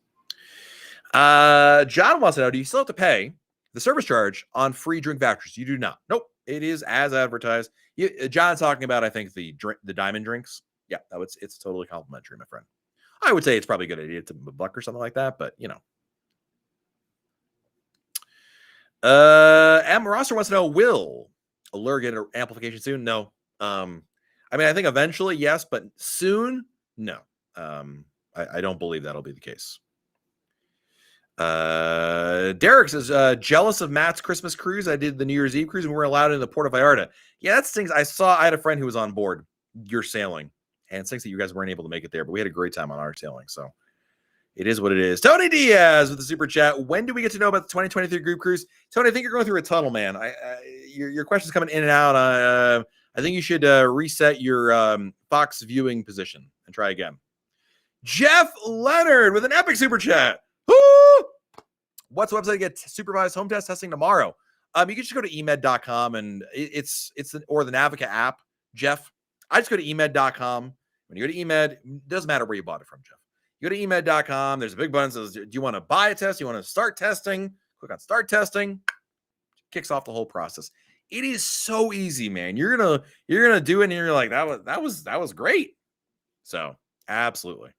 John wants to know, do you still have to pay the service charge on free drink vouchers? You do not. Nope. It is as advertised. John's talking about, I think, the diamond drinks. Yeah, it's totally complimentary, my friend. I would say it's probably a good idea to $1 or something like that, but Am Rosser wants to know, will Allure get an amplification soon? No. I think eventually, yes, but soon, no. I don't believe that'll be the case. Derek says, jealous of Matt's Christmas cruise. I did the New Year's Eve cruise and we were allowed in the Port of Vallarta. Yeah, that stinks. I had a friend who was on board your sailing, and it stinks that you guys weren't able to make it there, but we had a great time on our sailing. So it is what it is. Tony Diaz with the super chat. When do we get to know about the 2023 group cruise? Tony, I think you're going through a tunnel, man. Your question's coming in and out. I think you should reset your Fox viewing position and try again. Jeff Leonard with an epic super chat. Woo! What's the website to get supervised home test testing tomorrow? You can just go to emed.com and or the Navica app, Jeff. I just go to emed.com. When you go to emed, it doesn't matter where you bought it from, Jeff. You go to emed.com. There's a big button that says, do you want to buy a test? Do you want to start testing? Click on start testing. Kicks off the whole process. It is so easy, man. You're gonna do it, and you're like, that was great. So absolutely.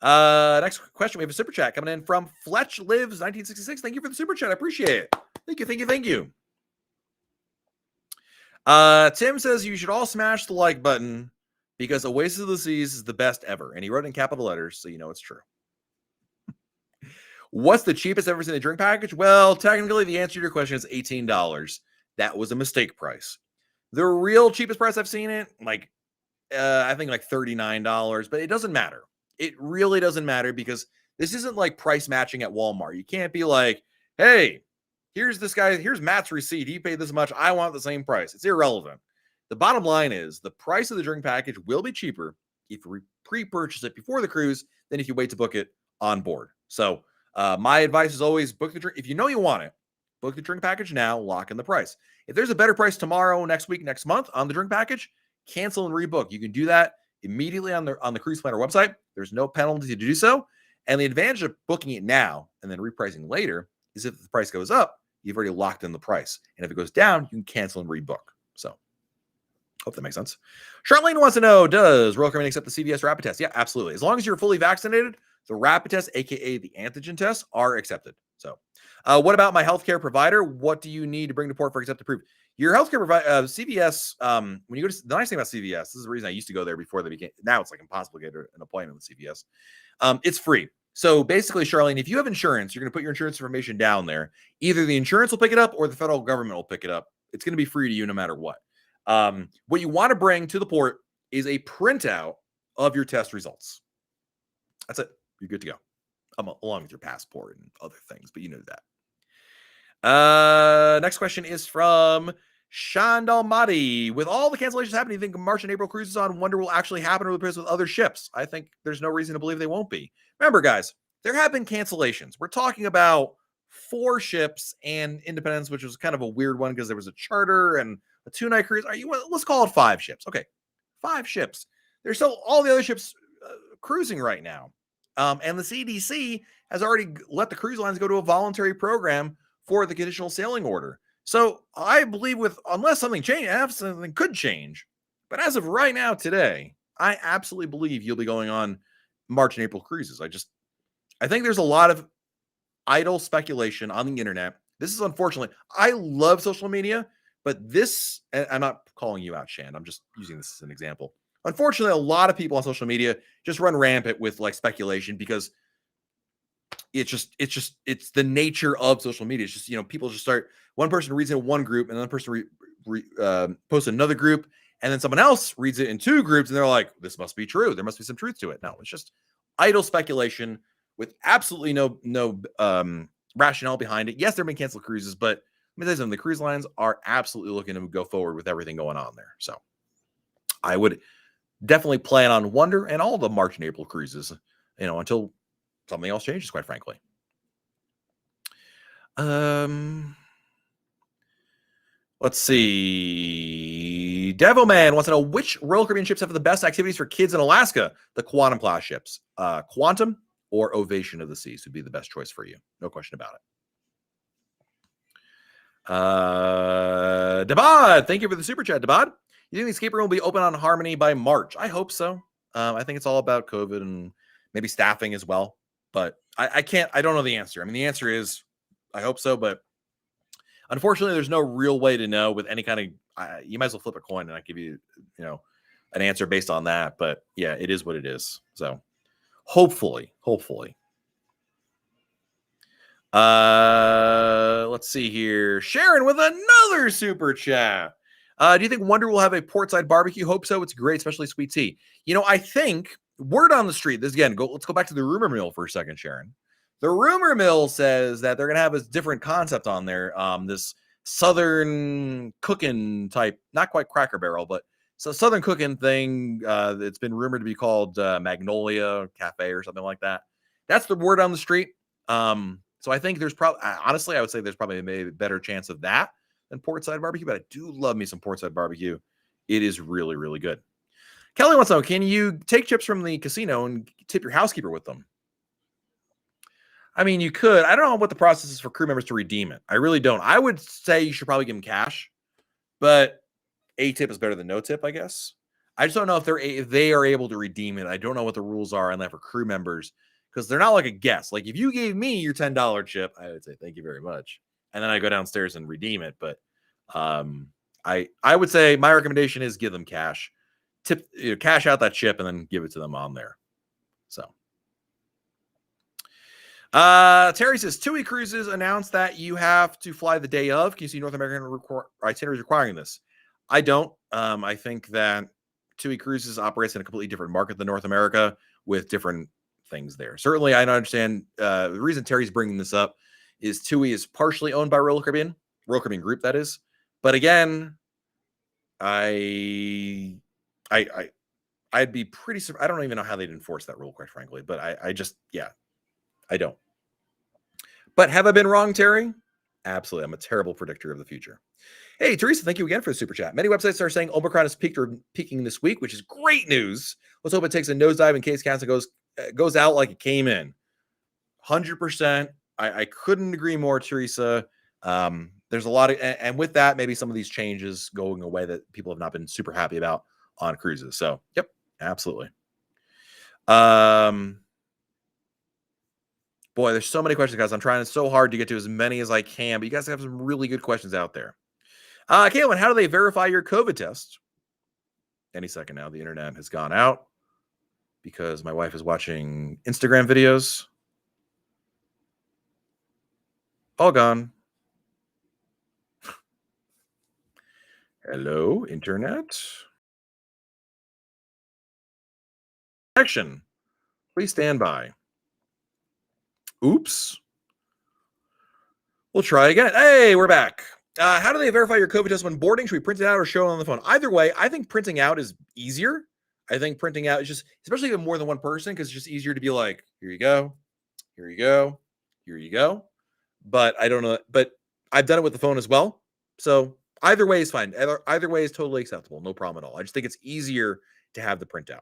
Next question. We have a super chat coming in from Fletch Lives 1966. Thank you for the super chat. I appreciate it. Thank you. Tim says you should all smash the like button because Oasis of the Seas is the best ever. And he wrote in capital letters, so you know it's true. What's the cheapest ever seen a drink package? Well, technically, the answer to your question is $18. That was a mistake price. The real cheapest price I've seen it, I think like $39, but it doesn't matter. It really doesn't matter because this isn't like price matching at Walmart. You can't be like, hey, here's Matt's receipt. He paid this much. I want the same price. It's irrelevant. The bottom line is the price of the drink package will be cheaper if you pre-purchase it before the cruise than if you wait to book it on board. So my advice is always book the drink. If you know you want it, book the drink package now, lock in the price. If there's a better price tomorrow, next week, next month on the drink package, cancel and rebook. You can do that immediately on the Cruise Planner website. There's no penalty to do so. And the advantage of booking it now and then repricing later is if the price goes up, you've already locked in the price. And if it goes down, you can cancel and rebook. So hope that makes sense. Charlene wants to know, does Royal Caribbean accept the CVS rapid test? Yeah, absolutely. As long as you're fully vaccinated, the rapid test, aka the antigen tests, are accepted. So what about my healthcare provider? What do you need to bring to port for accept approved? Your healthcare provider, CVS, when you go to, the nice thing about CVS, this is the reason I used to go there before they became, now it's like impossible to get an appointment with CVS. It's free. So basically, Charlene, if you have insurance, you're going to put your insurance information down there. Either the insurance will pick it up or the federal government will pick it up. It's going to be free to you no matter what. What you want to bring to the port is a printout of your test results. That's it. You're good to go. Along with your passport and other things, but you know that. Next question is from Shandalmati. With all the cancellations happening, do you think March and April cruises on Wonder will actually happen or replace with other ships? I think there's no reason to believe they won't be. Remember, guys, there have been cancellations. We're talking about 4 ships and Independence, which was kind of a weird one because there was a charter and a 2-night cruise. Let's call it 5 ships. Okay, 5 ships. There's still all the other ships cruising right now. And the CDC has already let the cruise lines go to a voluntary program for the conditional sailing order. So I believe unless something could change, but as of right now today, I absolutely believe you'll be going on March and April cruises. I think there's a lot of idle speculation on the internet. This is unfortunately, I love social media, but this, and I'm not calling you out, Shan. I'm just using this as an example. Unfortunately, a lot of people on social media just run rampant with like speculation because it's the nature of social media. It's just, people just start, one person reads it in one group and another person posts another group, and then someone else reads it in 2 groups and they're like, this must be true. There must be some truth to it. No, it's just idle speculation with absolutely no rationale behind it. Yes, there have been canceled cruises, but let me tell you something, the cruise lines are absolutely looking to go forward with everything going on there. So I would definitely plan on Wonder and all the March and April cruises, until something else changes, quite frankly. Let's see. Devilman wants to know which Royal Caribbean ships have the best activities for kids in Alaska. The Quantum class ships. Quantum or Ovation of the Seas would be the best choice for you. No question about it. Dabad, thank you for the super chat, Dabad. You think the escape room will be open on Harmony by March? I hope so. I think it's all about COVID and maybe staffing as well. But I don't know the answer. I mean, the answer is I hope so, but unfortunately, there's no real way to know with any kind of, you might as well flip a coin and I give you, an answer based on that. But yeah, it is what it is. So hopefully. Let's see here. Sharon with another super chat. Do you think Wonder will have a portside barbecue? Hope so. It's great, especially sweet tea. I think word on the street, let's go back to the rumor mill for a second, Sharon. The rumor mill says that they're going to have a different concept on there. This Southern cooking type, not quite Cracker Barrel, but so Southern cooking thing. It's been rumored to be called Magnolia Cafe or something like that. That's the word on the street. So I think there's probably, honestly, I would say there's probably maybe a better chance of that than portside barbecue, but I do love me some portside barbecue. It is really, really good. Kelly wants to know, can you take chips from the casino and tip your housekeeper with them? I mean, you could. I don't know what the process is for crew members to redeem it. I really don't. I would say you should probably give them cash, but a tip is better than no tip, I guess. I just don't know if they are able to redeem it. I don't know what the rules are on that for crew members because they're not like a guest. Like if you gave me your $10 chip, I would say thank you very much, and then I go downstairs and redeem it. But I would say my recommendation is give them cash, cash out that chip, and then give it to them on there. So. Terry says TUI Cruises announced that you have to fly the day of. Can you see North American itineraries requiring this? I don't. I think that TUI Cruises operates in a completely different market than North America with different things there. Certainly, I don't understand. The reason Terry's bringing this up is TUI is partially owned by Royal Caribbean Group, that is. But again, I'd be pretty. I don't even know how they'd enforce that rule, quite frankly. But I don't. But have I been wrong, Terry? Absolutely. I'm a terrible predictor of the future. Hey, Teresa, thank you again for the super chat. Many websites are saying Omicron is peaked or peaking this week, which is great news. Let's hope it takes a nosedive in case cancer goes out like it came in. 100%. I couldn't agree more, Teresa. There's a lot of, and with that, maybe some of these changes going away that people have not been super happy about on cruises. So, yep, absolutely. Boy, there's so many questions, guys. I'm trying so hard to get to as many as I can, but you guys have some really good questions out there. Caitlin, how do they verify your COVID test? Any second now, the internet has gone out because my wife is watching Instagram videos. All gone. Hello, internet. Connection. Please stand by. Oops. We'll try again. Hey, we're back. How do they verify your COVID test when boarding? Should we print it out or show it on the phone? Either way, I think printing out is easier. I think printing out is just, especially if more than one person, because it's just easier to be like, here you go, here you go, here you go. But I don't know. But I've done it with the phone as well. So either way is fine. Either way is totally acceptable. No problem at all. I just think it's easier to have the printout.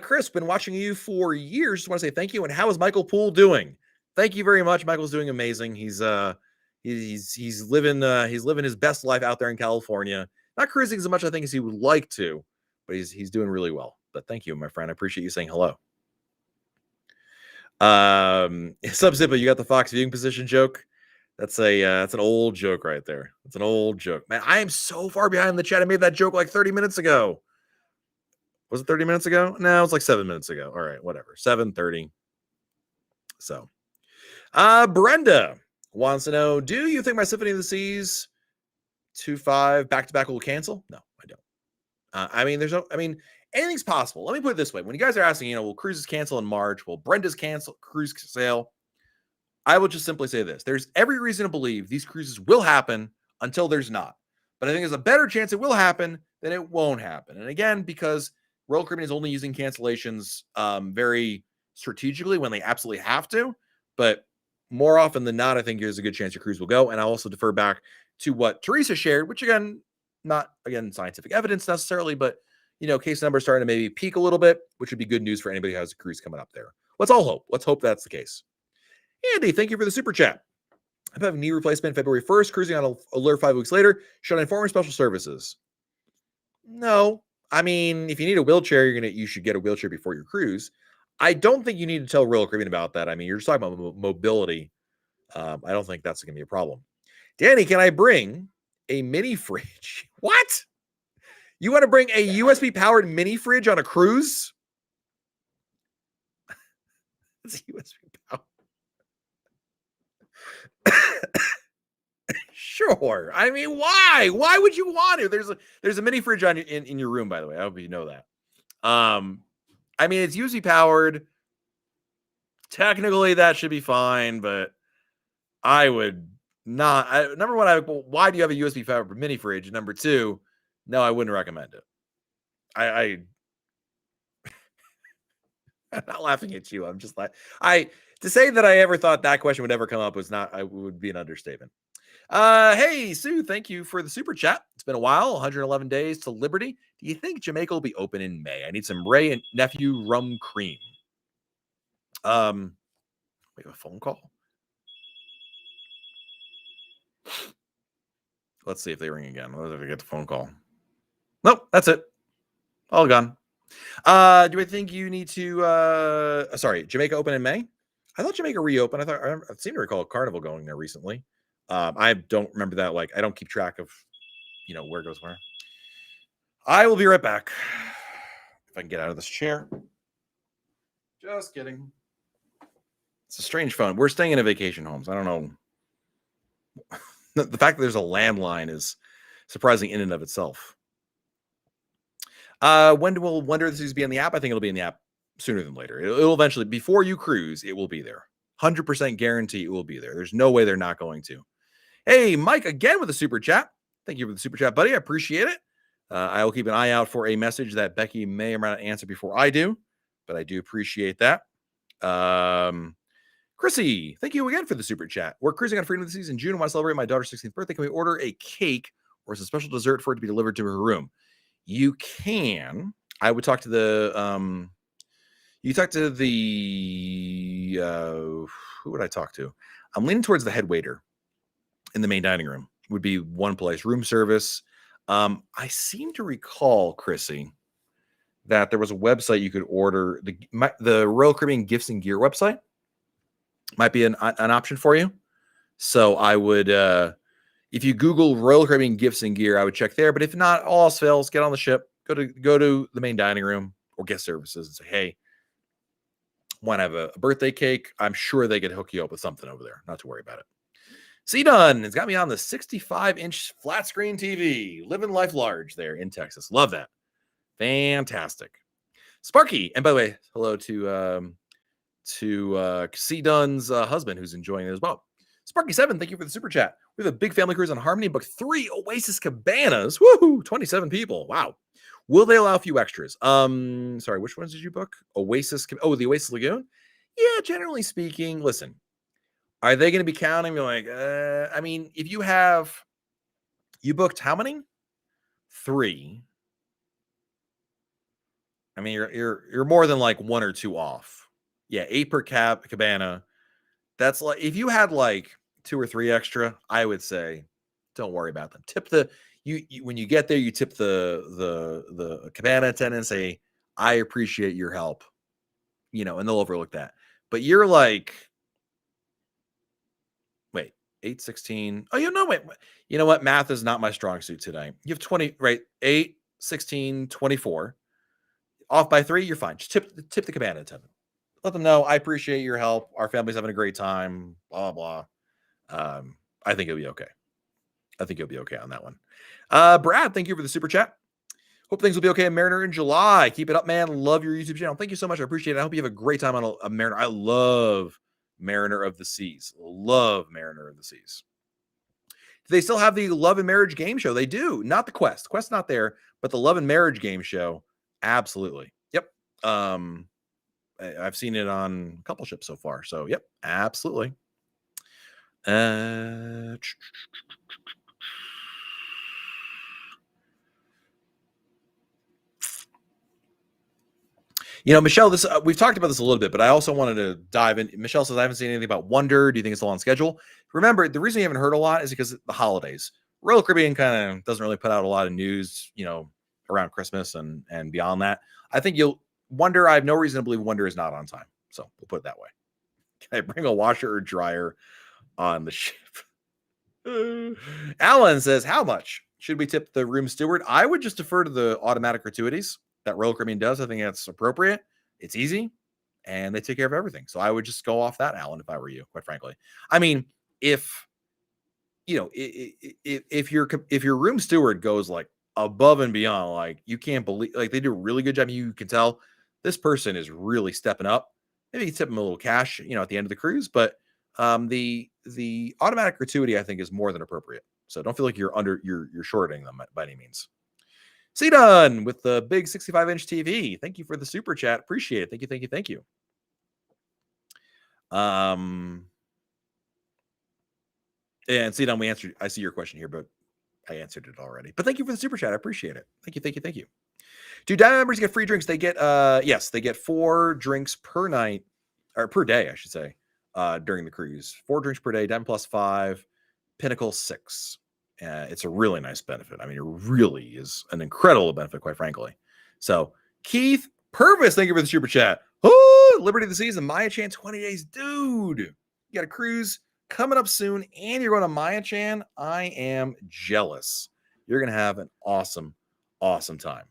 Chris, been watching you for years. Just want to say thank you. And how is Michael Poole doing? Thank you very much. Michael's doing amazing. He's living his best life out there in California. Not cruising as much, I think, as he would like to, but he's doing really well. But thank you, my friend. I appreciate you saying hello. Subzippa, you got the Fox viewing position joke. That's an old joke right there. It's an old joke, man. I am so far behind the chat. I made that joke like 30 minutes ago. Was it 30 minutes ago? No, it's like 7 minutes ago. All right, whatever. 7:30. So, Brenda wants to know, do you think my Symphony of the Seas 2.5 back-to-back will cancel? No, I don't. Anything's possible. Let me put it this way. When you guys are asking, will cruises cancel in March? Will Brenda's cancel cruise sail? I will just simply say this. There's every reason to believe these cruises will happen until there's not. But I think there's a better chance it will happen than it won't happen. And again, because Royal Caribbean is only using cancellations very strategically when they absolutely have to. But more often than not, I think there's a good chance your cruise will go. And I'll also defer back to what Teresa shared, which again, not scientific evidence necessarily, but case numbers starting to maybe peak a little bit, which would be good news for anybody who has a cruise coming up there. Let's all hope. Let's hope that's the case. Andy, thank you for the super chat. I'm having knee replacement February 1st, cruising on alert 5 weeks later. Should I inform special services? No. If you need a wheelchair, you should get a wheelchair before your cruise. I don't think you need to tell Royal Caribbean about that. You're just talking about mobility. I don't think that's going to be a problem. Danny, can I bring a mini fridge? What? You want to bring a USB powered mini fridge on a cruise? It's USB powered. Sure. Why? Why would you want to? There's a mini fridge in your room, by the way. I hope you know that. It's USB powered. Technically, that should be fine, but I would Number one, why do you have a USB fiber mini fridge? Number two, no, I wouldn't recommend it. I'm not laughing at you. I'm just like to say that I ever thought that question would ever come up would be an understatement. Hey Sue, thank you for the super chat. It's been a while. 111 days to liberty. Do you think Jamaica will be open in May? I need some Ray and nephew rum cream. We have a phone call. Let's see if they ring again. Let's see if I get the phone call. Nope, that's it. All gone. Do I think you need to sorry, Jamaica open in May? I thought Jamaica reopened. I seem to recall Carnival going there recently. I don't remember that. Like, I don't keep track of, where goes where. I will be right back. If I can get out of this chair. Just kidding. It's a strange phone. We're staying in a vacation home, so I don't know. The fact that there's a landline is surprising in and of itself. When will Wonder this be in the app? I think it'll be in the app sooner than later. It'll eventually, before you cruise, it will be there. 100% guarantee it will be there. There's no way they're not going to. Hey, Mike, again with a super chat. Thank you for the super chat, buddy. I appreciate it. I will keep an eye out for a message that Becky may or may not answer before I do, but I do appreciate that. Chrissy, thank you again for the super chat. We're cruising on Freedom of the Seas in June. I want to celebrate my daughter's 16th birthday. Can we order a cake or is a special dessert for it to be delivered to her room? You can. I would talk to the who would I talk to? I'm leaning towards the head waiter in the main dining room. Would be one place. Room service. I seem to recall, Chrissy, that there was a website you could order. The Royal Caribbean Gifts and Gear website might be an option for you. So I would, if you Google Royal Caribbean Gifts and Gear, I would check there. But if not, all else fails, get on the ship, go to the main dining room or guest services and say, hey, want to have a birthday cake? I'm sure they could hook you up with something over there. Not to worry about it. C-Dun has got me on the 65-inch flat screen TV. Living life large there in Texas. Love that. Fantastic. Sparky, and by the way, hello to C-Dun's husband who's enjoying it as well. Sparky7, thank you for the super chat. We have a big family cruise on Harmony, booked 3 OASIS cabanas. Woohoo! 27 people. Wow. Will they allow a few extras? Sorry, which ones did you book? OASIS. Oh, the OASIS Lagoon? Yeah, generally speaking, listen. Are they going to be counting? You're like, I mean, if you booked how many? 3. I mean, you're more than like 1 or 2 off. Yeah, 8 per cabana. That's like, if you had like 2 or 3 extra, I would say, don't worry about them. Tip you when you get there, you tip the cabana attendant and say, I appreciate your help, and they'll overlook that. But you're like, wait, 8, 16. Oh, wait. You know what? Math is not my strong suit today. You have 20, right? 8, 16, 24. Off by 3, you're fine. Just tip the cabana attendant. Let them know I appreciate your help. Our family's having a great time. Blah blah. I think it'll be okay. I think you'll be okay on that one. Brad, thank you for the super chat. Hope things will be okay in Mariner in July. Keep it up, man. Love your YouTube channel. Thank you so much. I appreciate it. I hope you have a great time on a Mariner. I love Mariner of the Seas. Love Mariner of the Seas. Do they still have the Love and Marriage game show? They do. Not the Quest. Quest's not there, but the Love and Marriage game show. Absolutely. Yep. I've seen it on a couple ships so far. So, yep, absolutely. Michelle, this we've talked about this a little bit, but I also wanted to dive in. Michelle says, I haven't seen anything about Wonder. Do you think it's still on schedule? Remember, the reason you haven't heard a lot is because of the holidays. Royal Caribbean kind of doesn't really put out a lot of news, around Christmas and beyond that. I think Wonder, I have no reason to believe Wonder is not on time. So we'll put it that way. Can I bring a washer or dryer on the ship? Alan says, how much should we tip the room steward? I would just defer to the automatic gratuities that Royal Caribbean does. I think that's appropriate. It's easy and they take care of everything. So I would just go off that, Alan, if I were you, quite frankly. I mean, if your room steward goes like above and beyond, like you can't believe, like they do a really good job. You can tell this person is really stepping up. Maybe you tip them a little cash, at the end of the cruise, but The automatic gratuity, I think, is more than appropriate. So don't feel like you're shorting them by any means. See done with the big 65-inch TV. Thank you for the super chat. Appreciate it. Thank you, thank you, thank you. And see done, we answered. I see your question here, but I answered it already. But thank you for the super chat. I appreciate it. Thank you, thank you, thank you. Do Diamond members get free drinks? They get yes, they get 4 drinks per night, or per day, I should say, during the cruise. 4 drinks per day, Diamond plus 5, Pinnacle 6. It's a really nice benefit. I mean, it really is an incredible benefit, quite frankly. So, Keith Purvis, thank you for the super chat. Oh, Liberty of the Seas and Maya Chan 20 days. Dude, you got a cruise coming up soon, and you're going to Maya Chan. I am jealous. You're going to have an awesome, awesome time.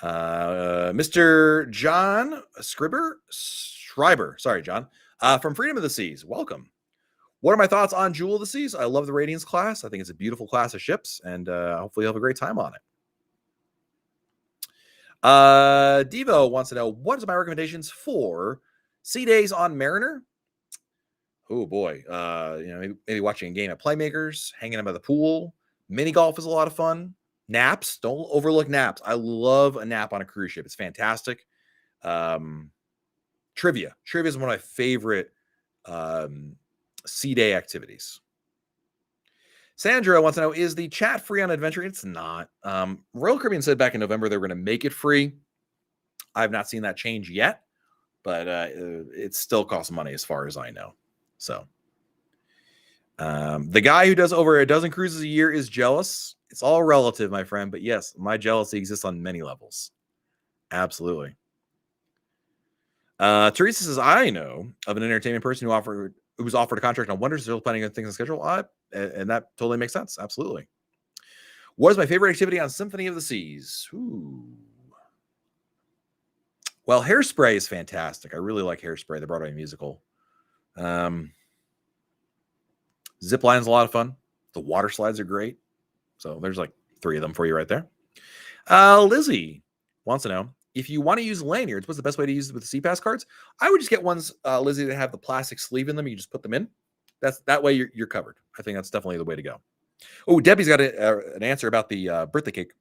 Mr. John Schreiber, sorry, John, from Freedom of the Seas. Welcome. What are my thoughts on Jewel of the Seas? I love the Radiance class. I think it's a beautiful class of ships, and hopefully you'll have a great time on it. Devo wants to know, what is my recommendations for sea days on Mariner? Oh boy, maybe watching a game at Playmakers, hanging out by the pool. Mini golf is a lot of fun. Naps, don't overlook naps. I love a nap on a cruise ship. It's fantastic. Trivia is one of my favorite sea day activities. Sandra wants to know, is the chat free on Adventure? It's not. Royal Caribbean said back in November they were going to make it free. I've not seen that change yet, but it still costs money as far as I know. So the guy who does over a dozen cruises a year is jealous. It's all relative, my friend. But yes, my jealousy exists on many levels. Absolutely. Teresa says, I know of an entertainment person who was offered a contract on Wonders, still planning on things on schedule. And that totally makes sense. Absolutely. What is my favorite activity on Symphony of the Seas? Ooh. Well, Hairspray is fantastic. I really like Hairspray, the Broadway musical. Zip line is a lot of fun. The water slides are great. So there's like 3 of them for you right there. Lizzie wants to know, if you want to use lanyards, what's the best way to use it with the SeaPass cards? I would just get ones, Lizzie, that have the plastic sleeve in them. You just put them in. That way you're covered. I think that's definitely the way to go. Oh, Debbie's got an answer about the birthday cake.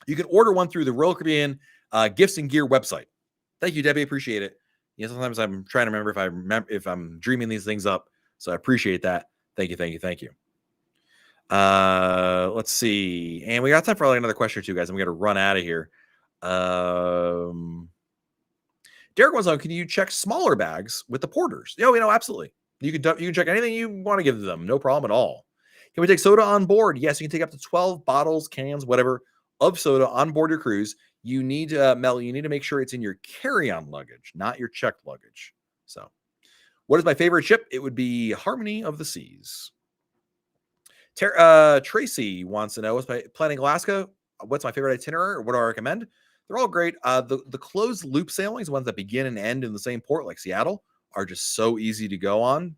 You can order one through the Royal Caribbean Gifts and Gear website. Thank you, Debbie. Appreciate it. Sometimes I'm trying to remember if I'm dreaming these things up. So I appreciate that. Thank you, thank you, thank you. Let's see. And we got time for like another question or two, guys. And we got to run out of here. Derek wants to know, can you check smaller bags with the porters? Yeah, absolutely. You can check anything you want to give them. No problem at all. Can we take soda on board? Yes, you can take up to 12 bottles, cans, whatever, of soda on board your cruise. You need to, Mel, you need to make sure it's in your carry-on luggage, not your checked luggage. So, what is my favorite ship? It would be Harmony of the Seas. Tracy wants to know, what's my planning Alaska? What's my favorite itinerary, or what do I recommend? They're all great. The closed loop sailings, ones that begin and end in the same port, like Seattle, are just so easy to go on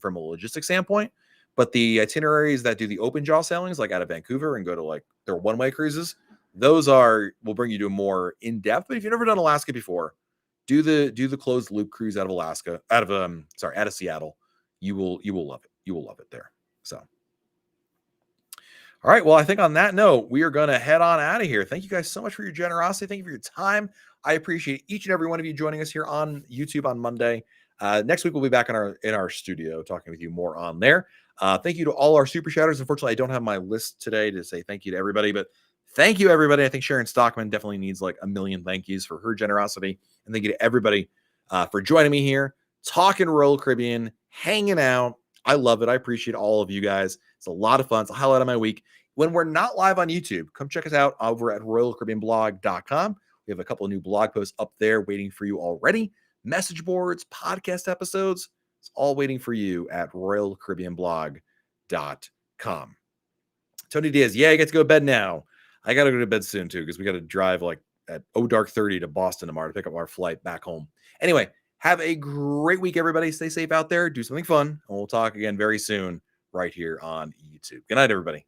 from a logistics standpoint. But the itineraries that do the open jaw sailings, like out of Vancouver and go to like their one-way cruises, those will bring you to a more in-depth. But if you've never done Alaska before, do the closed loop cruise out of Seattle. You will love it. You will love it there. So. All right. Well, I think on that note, we are going to head on out of here. Thank you guys so much for your generosity. Thank you for your time. I appreciate each and every one of you joining us here on YouTube on Monday. Next week, we'll be back in our studio talking with you more on there. Thank you to all our super chatters. Unfortunately, I don't have my list today to say thank you to everybody, but thank you, everybody. I think Sharon Stockman definitely needs like a million thank yous for her generosity. And thank you to everybody for joining me here, talking Royal Caribbean, hanging out. I love it. I appreciate all of you guys. It's a lot of fun. It's a highlight of my week. When we're not live on YouTube, come check us out over at royalcaribbeanblog.com. We have a couple of new blog posts up there waiting for you already. Message boards, podcast episodes. It's all waiting for you at royalcaribbeanblog.com. Tony Diaz, yeah, I get to go to bed now. I got to go to bed soon, too, because we got to drive like at dark 30 to Boston tomorrow to pick up our flight back home. Anyway, have a great week, everybody. Stay safe out there. Do something fun. And we'll talk again very soon right here on YouTube. Good night, everybody.